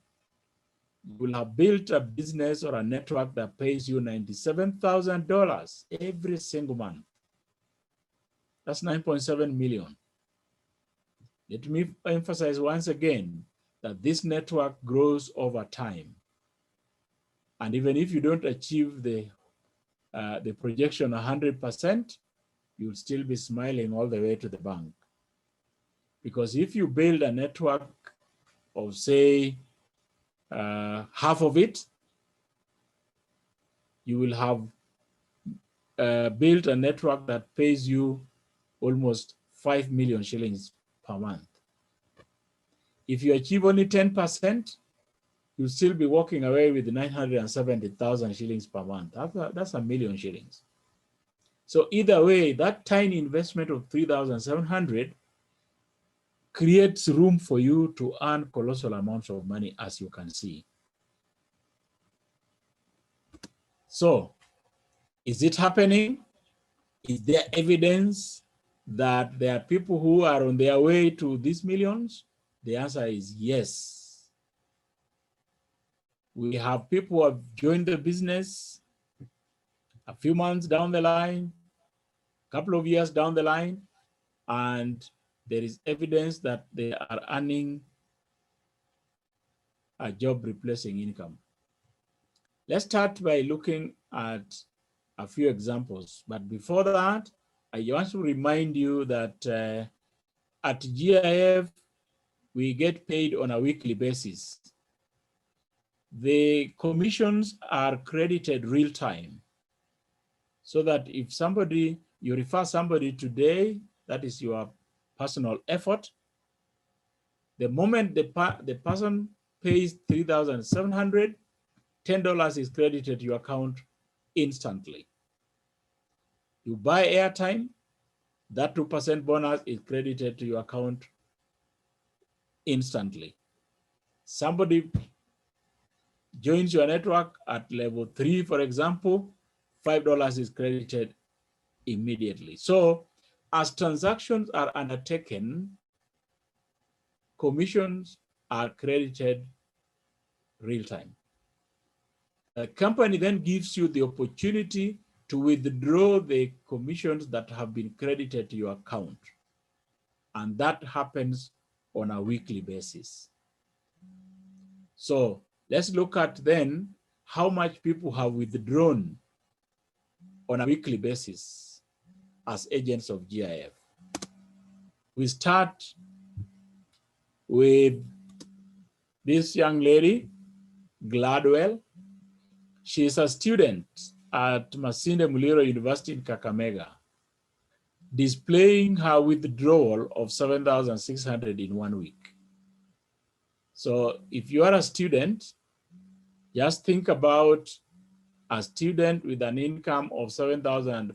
you will have built a business or a network that pays you $97,000 every single month. That's 9.7 million. Let me emphasize once again that this network grows over time. And even if you don't achieve the projection 100%, you'll still be smiling all the way to the bank. Because if you build a network of, say, half of it, you will have built a network that pays you almost 5 million shillings per month. If you achieve only 10%, you'll still be walking away with 970,000 shillings per month. That's a million shillings. So either way, that tiny investment of 3,700 creates room for you to earn colossal amounts of money, as you can see. So, is it happening? Is there evidence that there are people who are on their way to these millions? The answer is yes. We have people who have joined the business a few months down the line, a couple of years down the line, and there is evidence that they are earning a job replacing income. Let's start by looking at a few examples. But before that, I want to remind you that at GIF, we get paid on a weekly basis. The commissions are credited real time, so that if you refer somebody today, that is your personal effort. The moment the person pays $3,700, $10 is credited to your account instantly. You buy airtime, that 2% bonus is credited to your account instantly. Somebody joins your network at level 3, for example, $5 is credited immediately. So as transactions are undertaken, commissions are credited real time. The company then gives you the opportunity to withdraw the commissions that have been credited to your account. And that happens on a weekly basis. So let's look at then how much people have withdrawn on a weekly basis as agents of GIF. We start with this young lady, Gladwell. She is a student at Masinde Muliro University in Kakamega, displaying her withdrawal of 7,600 in 1 week. So if you are a student, just think about a student with an income of 7,000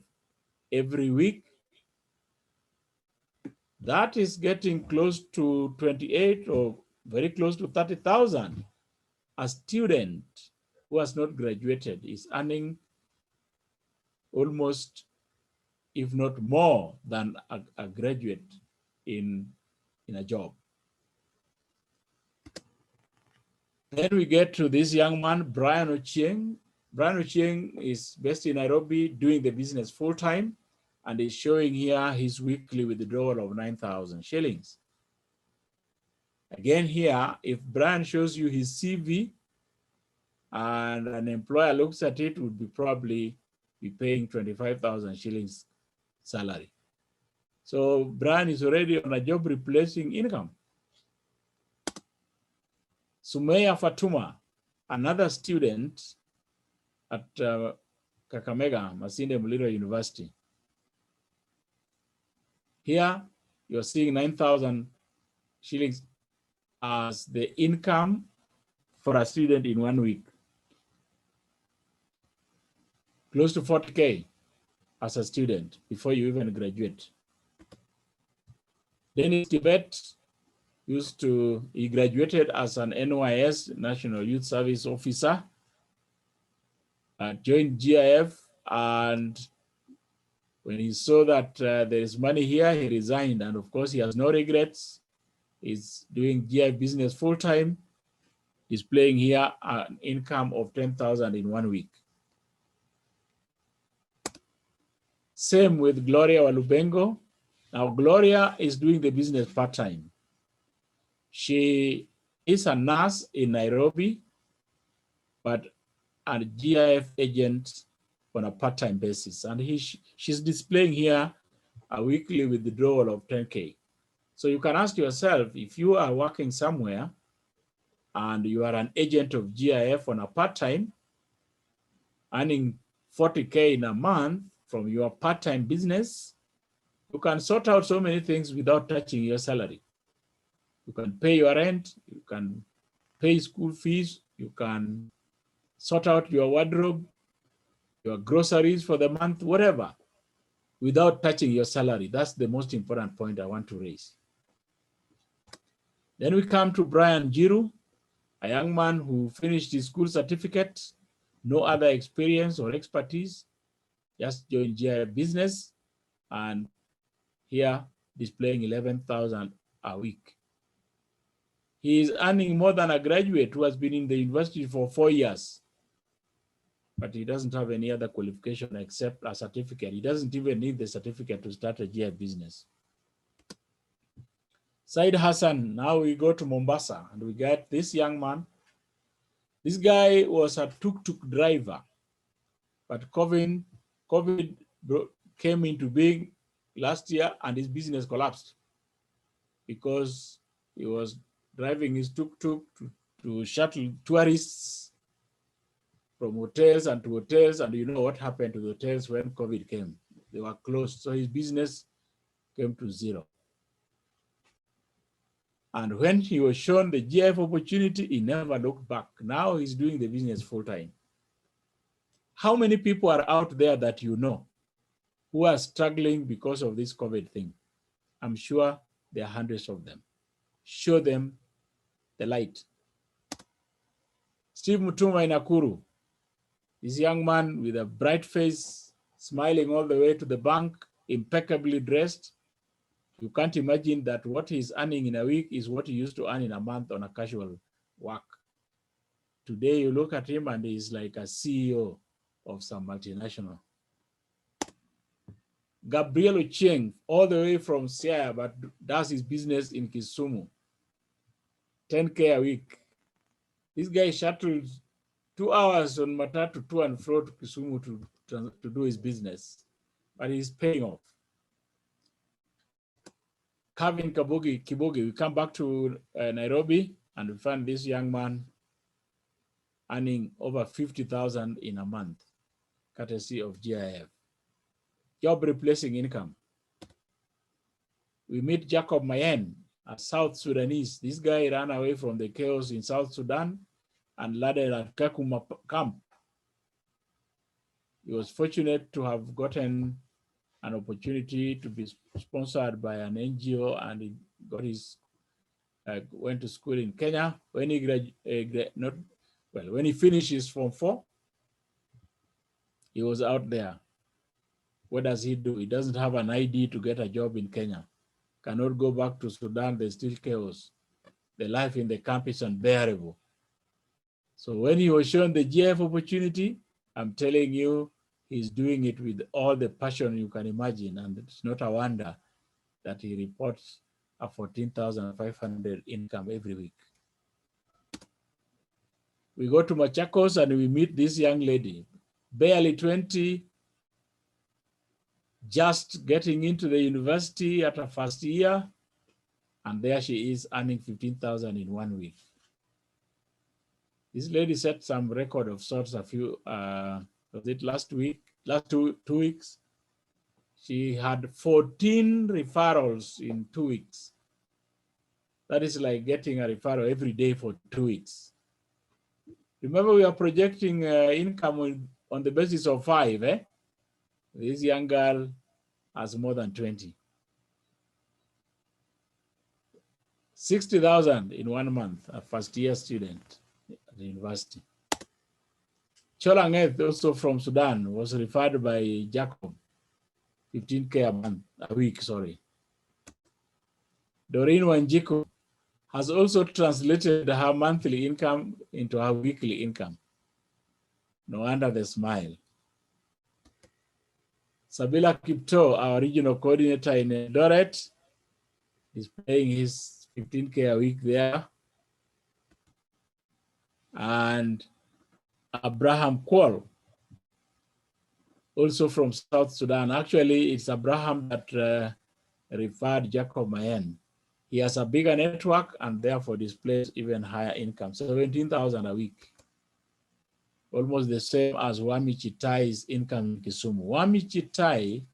every week. That is getting close to 28 or very close to 30,000. A student who has not graduated is earning almost, if not more than a graduate in a job. Then we get to this young man, Brian Ochieng. Brian Ochieng is based in Nairobi, doing the business full time, and is showing here his weekly withdrawal of 9,000 shillings. Again here, if Brian shows you his CV and an employer looks at it, would be probably be paying 25,000 shillings salary. So Brian is already on a job replacing income. Sumeya Fatuma, another student at Kakamega, Masinde Muliro University. Here, you're seeing 9,000 shillings as the income for a student in 1 week. Close to 40K as a student before you even graduate. Dennis Tibet he graduated as an NYS, National Youth Service Officer, joined GIF, and when he saw that there is money here, he resigned. And of course, he has no regrets. He's doing GIF business full time, displaying here an income of 10,000 in 1 week. Same with Gloria Walubengo. Now, Gloria is doing the business part-time. She is a nurse in Nairobi, but a GIF agent on a part-time basis. And she's displaying here a weekly withdrawal of 10K. So you can ask yourself, if you are working somewhere and you are an agent of GIF on a part-time, earning 40K in a month from your part-time business, you can sort out so many things without touching your salary. You can pay your rent, you can pay school fees, you can sort out your wardrobe, your groceries for the month, whatever, without touching your salary. That's the most important point I want to raise. Then we come to Brian Jiru, a young man who finished his school certificate, no other experience or expertise, just joined GIF business, and here displaying 11,000 a week. He is earning more than a graduate who has been in the university for 4 years, but he doesn't have any other qualification except a certificate. He doesn't even need the certificate to start a GI business. Said Hassan, now we go to Mombasa and we get this young man. This guy was a tuk-tuk driver, but COVID came into being last year and his business collapsed because he was driving his tuk-tuk to shuttle tourists from hotels and to hotels, and you know what happened to the hotels when COVID came. They were closed, so his business came to zero. And when he was shown the GIF opportunity, he never looked back. Now he's doing the business full time. How many people are out there that you know who are struggling because of this COVID thing? I'm sure there are hundreds of them. Show them the light. Steve Mutuma in Nakuru, this young man with a bright face, smiling all the way to the bank, impeccably dressed. You can't imagine that what he's earning in a week is what he used to earn in a month on a casual work. Today, you look at him and he's like a CEO of some multinational. Gabriel Ochieng, all the way from Siaya, but does his business in Kisumu. 10K a week. This guy shuttles 2 hours on Matatu to and fro to Kisumu to do his business, but he's paying off. Kevin Kibogi, we come back to Nairobi and we find this young man earning over 50,000 in a month, courtesy of GIF. Job replacing income. We meet Jacob Mayen, a South Sudanese. This guy ran away from the chaos in South Sudan and landed at Kakuma camp. He was fortunate to have gotten an opportunity to be sponsored by an NGO, and he got his went to school in Kenya. When he when he finished his Form 4, he was out there. What does he do? He doesn't have an ID to get a job in Kenya. Cannot go back to Sudan. There's still chaos. The life in the camp is unbearable. So when he was shown the GF opportunity, I'm telling you, he's doing it with all the passion you can imagine. And it's not a wonder that he reports a 14,500 income every week. We go to Machakos and we meet this young lady, barely 20, just getting into the university at her first year. And there she is earning 15,000 in 1 week. This lady set some record of sorts a few, was it last two weeks? She had 14 referrals in 2 weeks. That is like getting a referral every day for 2 weeks. Remember, we are projecting income on the basis of 5, eh? This young girl has more than 20. 60,000 in 1 month, a first-year student at the university. Cholangeth, also from Sudan, was referred by Jacob, 15K a week, sorry. Doreen Wanjiku has also translated her monthly income into her weekly income. No wonder the smile. Sabila Kipto, our regional coordinator in Eldoret, is paying his 15K a week there. And Abraham Kwol, also from South Sudan. Actually, it's Abraham that referred Jacob Mayen. He has a bigger network and therefore displays even higher income, 17,000 a week. Almost the same as Wami Chitai's income in Kisumu. Wami Chitai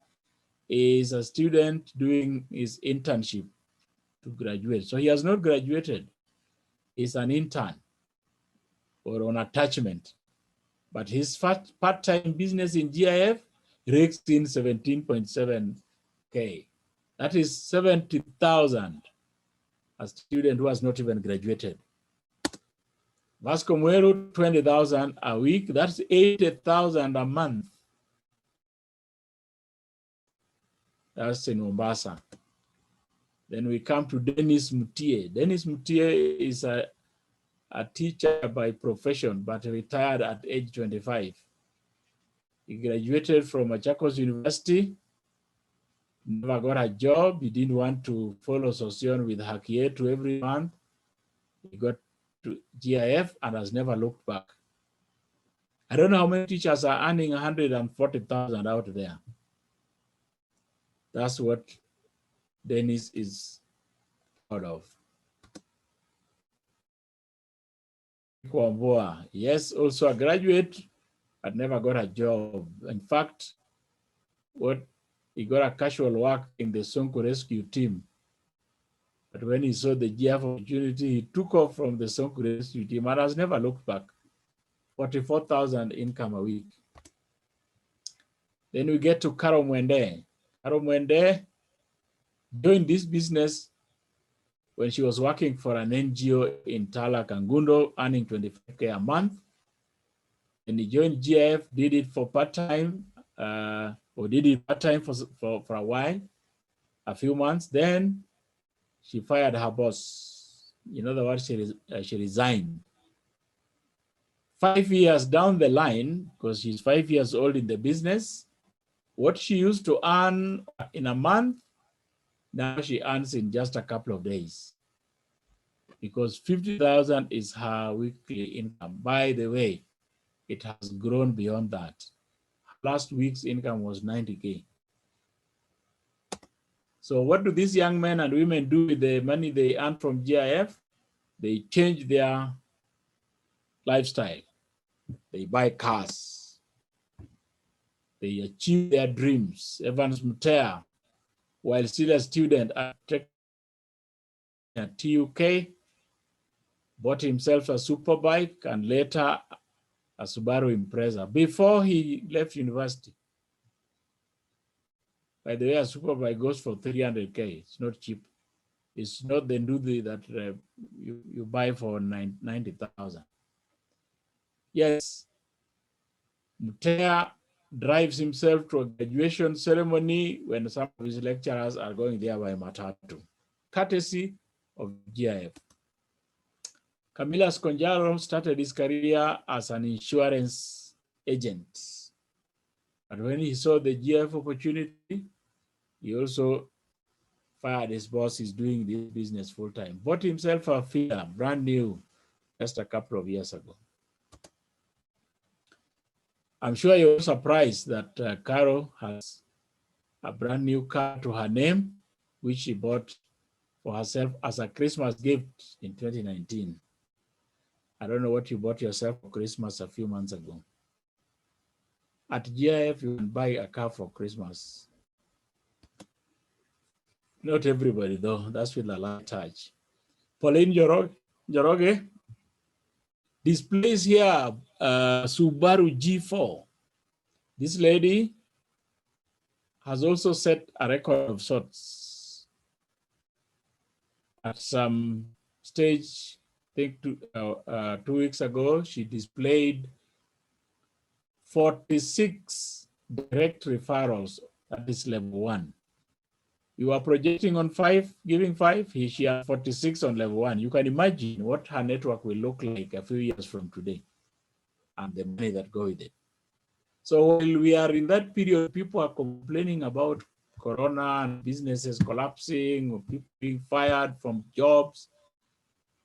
is a student doing his internship to graduate. So he has not graduated. He's an intern or on attachment. But his part-time business in GIF rakes in 17.7K. That is 70,000, a student who has not even graduated. Vasco Mueru, 20,000 a week. That's 80,000 a month. That's in Mombasa. Then we come to Dennis Mutie. Dennis Mutie is a teacher by profession, but retired at age 25. He graduated from Machakos University, never got a job. He didn't want to follow Sosion with Hakietu every month. He got to GIF and has never looked back. I don't know how many teachers are earning 140,000 out there. That's what Dennis is proud of. Kwamboa, yes, also a graduate, but never got a job. In fact, he got a casual work in the Sonko rescue team. But when he saw the GF opportunity, he took off from the Sonko rescue team and has never looked back. 44,000 income a week. Then we get to Karo Mwende. Karo Mwende joined this business when she was working for an NGO in Tala, Kangundo, earning 25K a month. And he joined GF, did it for part-time, or did it part-time for a while, a few months. Then she fired her boss. In other words, she resigned. 5 years down the line, because she's 5 years old in the business, what she used to earn in a month, now she earns in just a couple of days. Because 50,000 is her weekly income. By the way, it has grown beyond that. Last week's income was 90K. So what do these young men and women do with the money they earn from GIF? They change their lifestyle. They buy cars. They achieve their dreams. Evans Mutea, while still a student at TUK, bought himself a superbike and later a Subaru Impreza before he left university. By the way, a superbike goes for 300K. It's not cheap. It's not the Nduthi that you buy for 90,000. Yes, Mutea drives himself to a graduation ceremony when some of his lecturers are going there by matatu, courtesy of GIF. Camila Sconjaro started his career as an insurance agent. But when he saw the GIF opportunity, he also fired his boss. He's doing this business full time. Bought himself a Fiat, brand new, just a couple of years ago. I'm sure you're surprised that Caro has a brand new car to her name, which she bought for herself as a Christmas gift in 2019. I don't know what you bought yourself for Christmas a few months ago. At GIF, you can buy a car for Christmas. Not everybody, though. That's with a light touch. Pauline Joroge displays here Subaru G4. This lady has also set a record of sorts. At some stage, I think 2 weeks ago, she displayed 46 direct referrals at this level 1. You are projecting on 5, giving 5. She has 46 on level 1. You can imagine what her network will look like a few years from today and the money that go with it. So while we are in that period, people are complaining about Corona and businesses collapsing, or people being fired from jobs.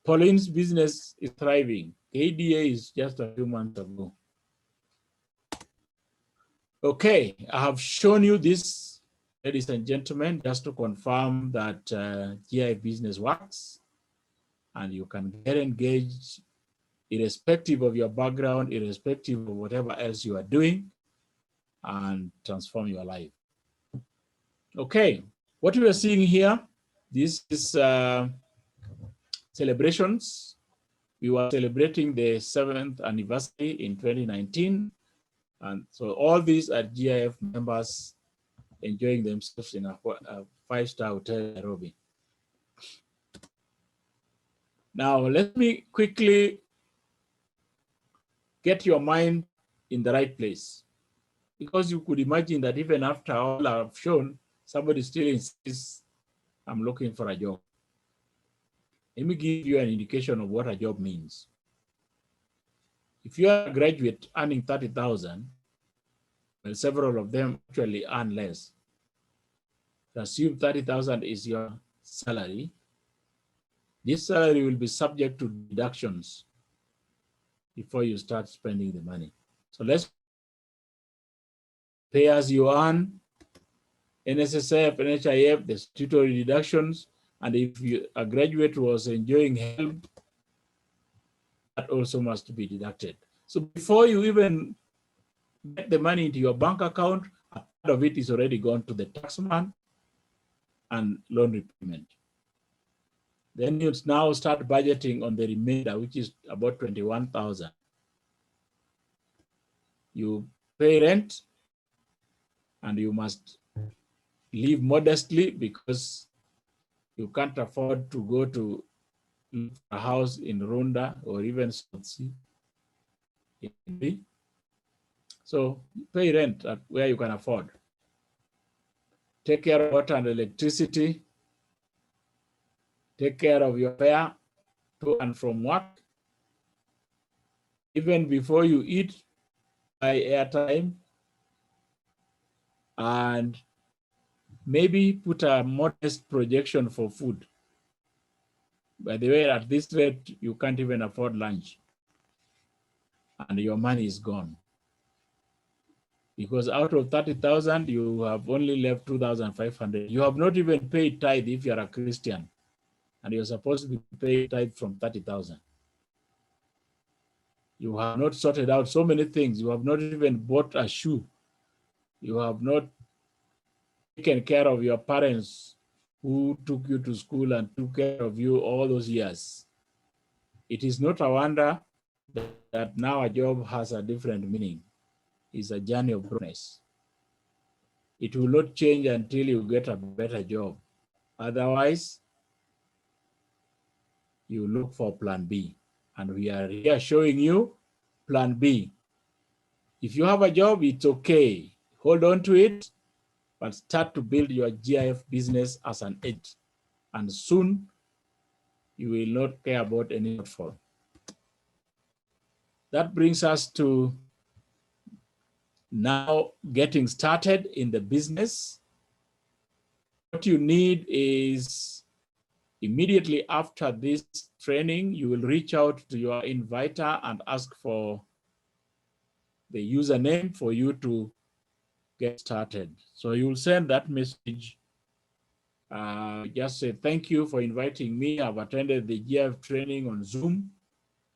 Pauline's business is thriving. KDA is just a few months ago. Okay, I have shown you this, ladies and gentlemen, just to confirm that GI business works and you can get engaged irrespective of your background, irrespective of whatever else you are doing, and transform your life. Okay, what we are seeing here, this is celebrations. We were celebrating the 7th anniversary in 2019. And so all these are GIF members enjoying themselves in a 5-star hotel in Nairobi. Now, let me quickly get your mind in the right place, because you could imagine that even after all I've shown, Somebody still insists, I'm looking for a job. Let me give you an indication of what a job means. If you are a graduate earning 30,000, well, several of them actually earn less. Assume 30,000 is your salary. This salary will be subject to deductions before you start spending the money. So let's pay as you earn, NSSF, NHIF, the statutory deductions, and if a graduate was enjoying help, that also must be deducted. So before you even get the money into your bank account, a part of it is already gone to the taxman and loan repayment. Then you now start budgeting on the remainder, which is about 21,000. You pay rent, and you must live modestly because you can't afford to go to a house in Runda or even South Sea. So pay rent at where you can afford. Take care of water and electricity. Take care of your fare to and from work. Even before you eat, buy airtime, and maybe put a modest projection for food. By the way, at this rate, you can't even afford lunch, and your money is gone. Because out of 30,000, you have only left 2,500. You have not even paid tithe if you're a Christian, and you're supposed to be paid tithe from 30,000. You have not sorted out so many things. You have not even bought a shoe. You have not taken care of your parents who took you to school and took care of you all those years. It is not a wonder that now a job has a different meaning. It's a journey of progress. It will not change until you get a better job. Otherwise, you look for plan B. And we are here showing you plan B. If you have a job, it's okay. Hold on to it, but start to build your GIF business as an edge. And soon, you will not care about any shortfall. That brings us to now getting started in the business. What you need is immediately after this training, you will reach out to your inviter and ask for the username for you to get started. So you'll send that message. Just say, thank you for inviting me. I've attended the GIF training on Zoom.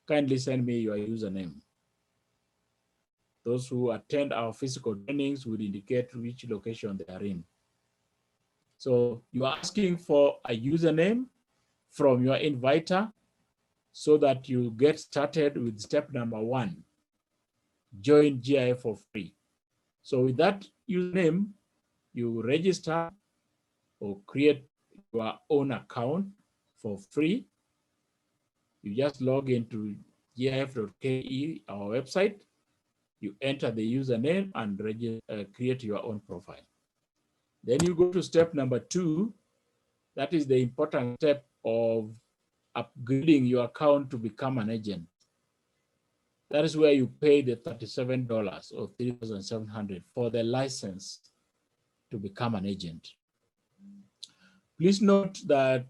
Kindly send me your username. Those who attend our physical trainings will indicate which location they are in. So you are asking for a username from your inviter so that you get started with step number 1, join GIF for free. So with that username, you register or create your own account for free. You just log into gif.ke, our website. You enter the username and create your own profile. Then you go to step number 2. That is the important step of upgrading your account to become an agent. That is where you pay the $37 or $3,700 for the license to become an agent. Please note that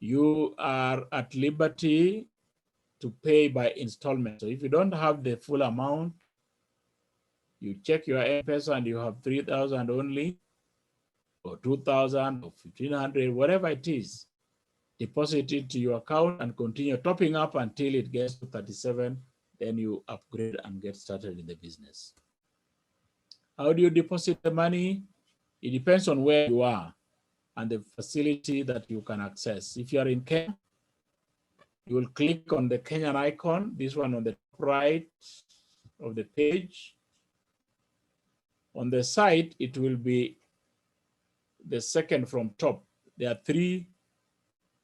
you are at liberty to pay by installment. So if you don't have the full amount, you check your M-Pesa and you have 3,000 only, or 2,000 or 1,500, whatever it is, deposit it to your account and continue topping up until it gets to 37. Then you upgrade and get started in the business. How do you deposit the money? It depends on where you are and the facility that you can access. If you are in Kenya, you will click on the Kenyan icon, this one on the top right of the page. On the site, it will be the second from top. There are 3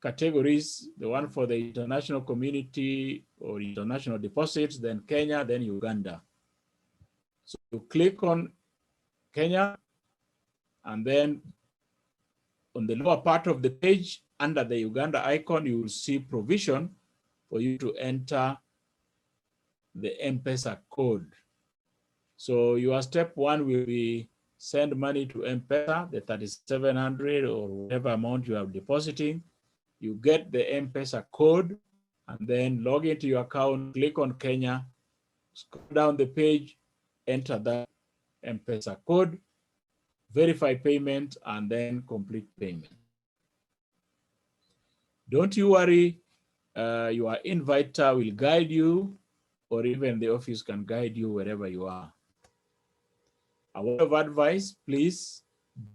categories, the one for the international community or international deposits, then Kenya, then Uganda. So you click on Kenya, And then on the lower part of the page, under the Uganda icon, you will see provision for you to enter the M-Pesa code. So your step one will be send money to M-Pesa, the 3,700 or whatever amount you are depositing. You get the M-Pesa code and then log into your account, click on Kenya, scroll down the page, enter that M-Pesa code, verify payment, and then complete payment. Don't you worry, your inviter will guide you, or even the office can guide you wherever you are. A word of advice, please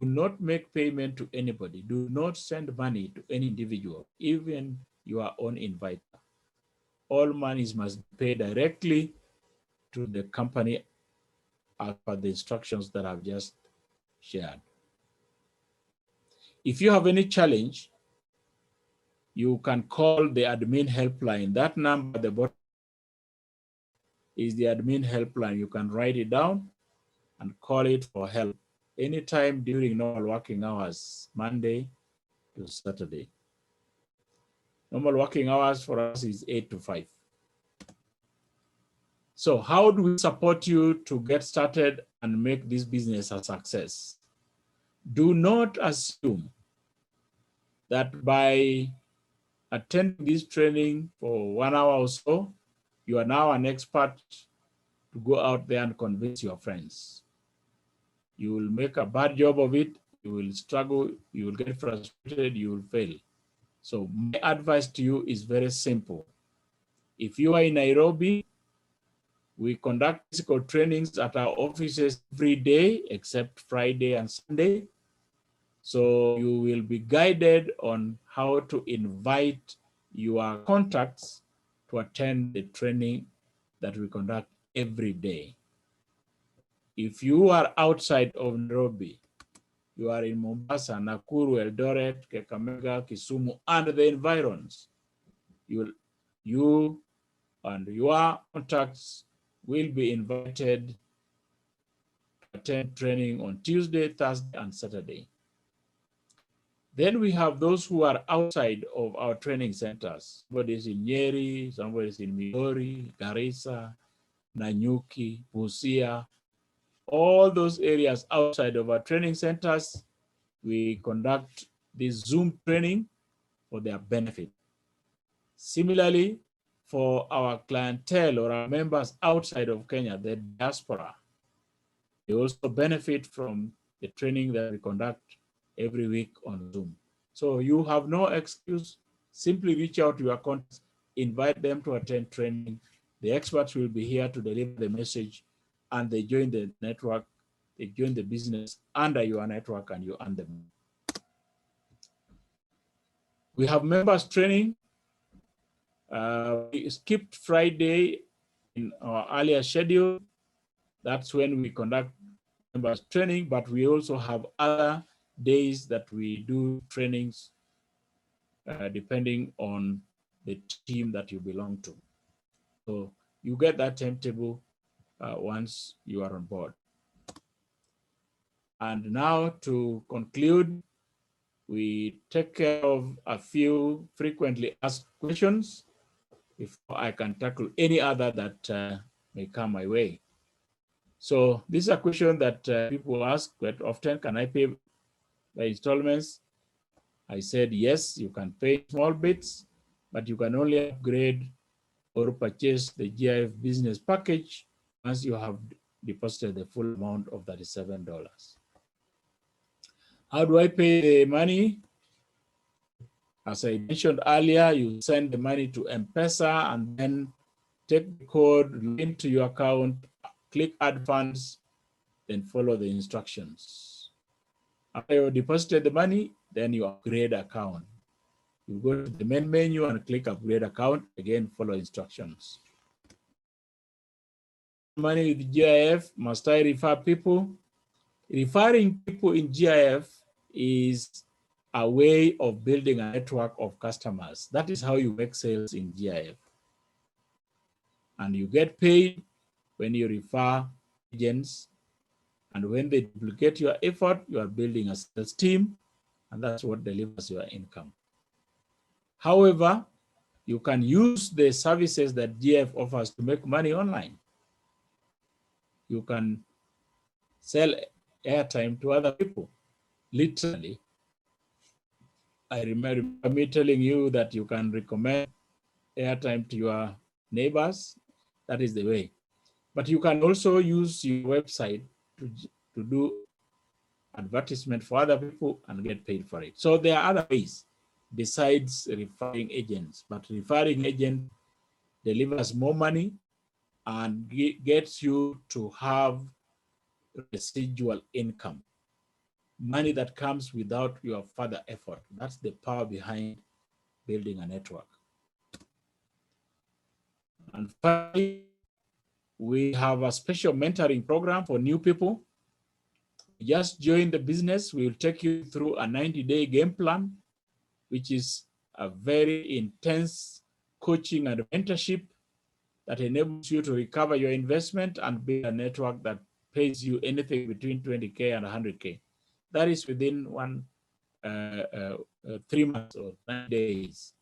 do not make payment to anybody. Do not send money to any individual, even your own inviter. All monies must be paid directly to the company as per the instructions that I've just shared. If you have any challenge, you can call the admin helpline. That number at the bottom is the admin helpline. You can write it down and call it for help anytime during normal working hours, Monday to Saturday. Normal working hours for us is 8 to 5. So how do we support you to get started and make this business a success? Do not assume that by attending this training for 1 hour or so, you are now an expert to go out there and convince your friends. You will make a bad job of it, you will struggle, you will get frustrated, you will fail. So my advice to you is very simple. If you are in Nairobi, we conduct physical trainings at our offices every day except Friday and Sunday. So you will be guided on how to invite your contacts to attend the training that we conduct every day. If you are outside of Nairobi, you are in Mombasa, Nakuru, Eldoret, Kakamega, Kisumu, and the environs, you and your contacts will be invited to attend training on Tuesday, Thursday, and Saturday. Then we have those who are outside of our training centers. Somebody is in Nyeri, somebody is in Migori, Garissa, Nanyuki, Busia. All those areas outside of our training centers, we conduct this Zoom training for their benefit. Similarly, for our clientele or our members outside of Kenya, the diaspora, they also benefit from the training that we conduct every week on Zoom. So you have no excuse. Simply reach out to your contacts, invite them to attend training. The experts will be here to deliver the message, and they join the network, they join the business under your network, and you earn them. We have members training. We skipped Friday in our earlier schedule. That's when we conduct members training, but we also have other days that we do trainings depending on the team that you belong to. So you get that timetable once you are on board. And now to conclude, we take care of a few frequently asked questions before I can tackle any other that may come my way. So this is a question that people ask quite often: can I pay by installments? I said, yes, you can pay small bits, but you can only upgrade or purchase the GIF business package once you have deposited the full amount of $37. How do I pay the money? As I mentioned earlier, you send the money to M-Pesa and then take the code, log into your account, click add funds, then follow the instructions. After you deposited the money, then you upgrade account. You go to the main menu and click upgrade account, again follow instructions. Money with GIF, must I refer people? Referring people in GIF is a way of building a network of customers. That is how you make sales in GIF. And you get paid when you refer agents And when they duplicate your effort, you are building a sales team, and that's what delivers your income. However, you can use the services that GF offers to make money online. You can sell airtime to other people, literally. I remember me telling you that you can recommend airtime to your neighbors. That is the way. But you can also use your website to do advertisement for other people and get paid for it. So there are other ways besides referring agents, but referring agent delivers more money and gets you to have residual income, money that comes without your further effort. That's the power behind building a network. And finally, we have a special mentoring program for new people. Just join the business. We'll take you through a 90-day game plan, which is a very intense coaching and mentorship that enables you to recover your investment and build a network that pays you anything between 20K and 100K. That is within 3 months or 9 days.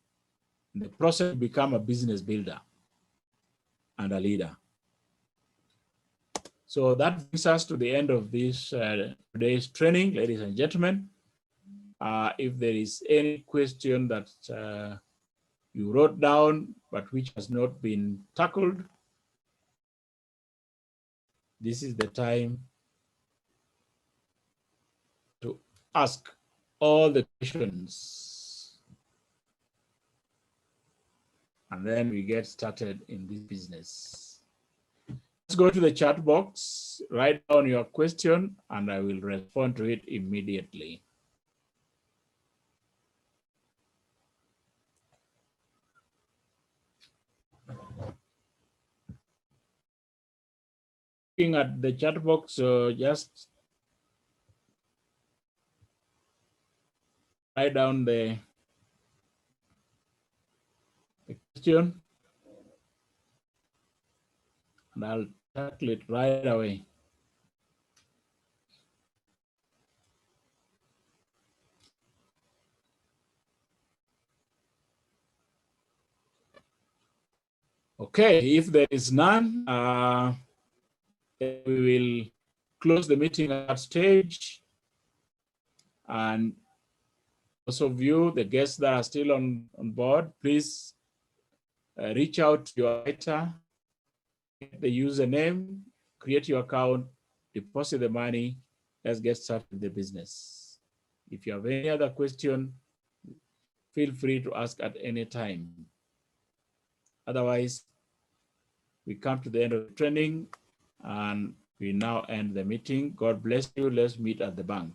In the process, you become a business builder and a leader. So that brings us to the end of this today's training, ladies and gentlemen. If there is any question that you wrote down but which has not been tackled, this is the time to ask all the questions. And then we get started in this business. Let's go to the chat box, write down your question, and I will respond to it immediately. Looking at the chat box, just write down the question, and I'll tackle it right away. Okay, if there is none, we will close the meeting at that stage. And those of you, the guests that are still on board, please reach out to your writer, get the username, create your account, deposit the money. Let's get started with the business. If you have any other question, feel free to ask at any time. Otherwise, we come to the end of the training and we now end the meeting. God bless you. Let's meet at the bank.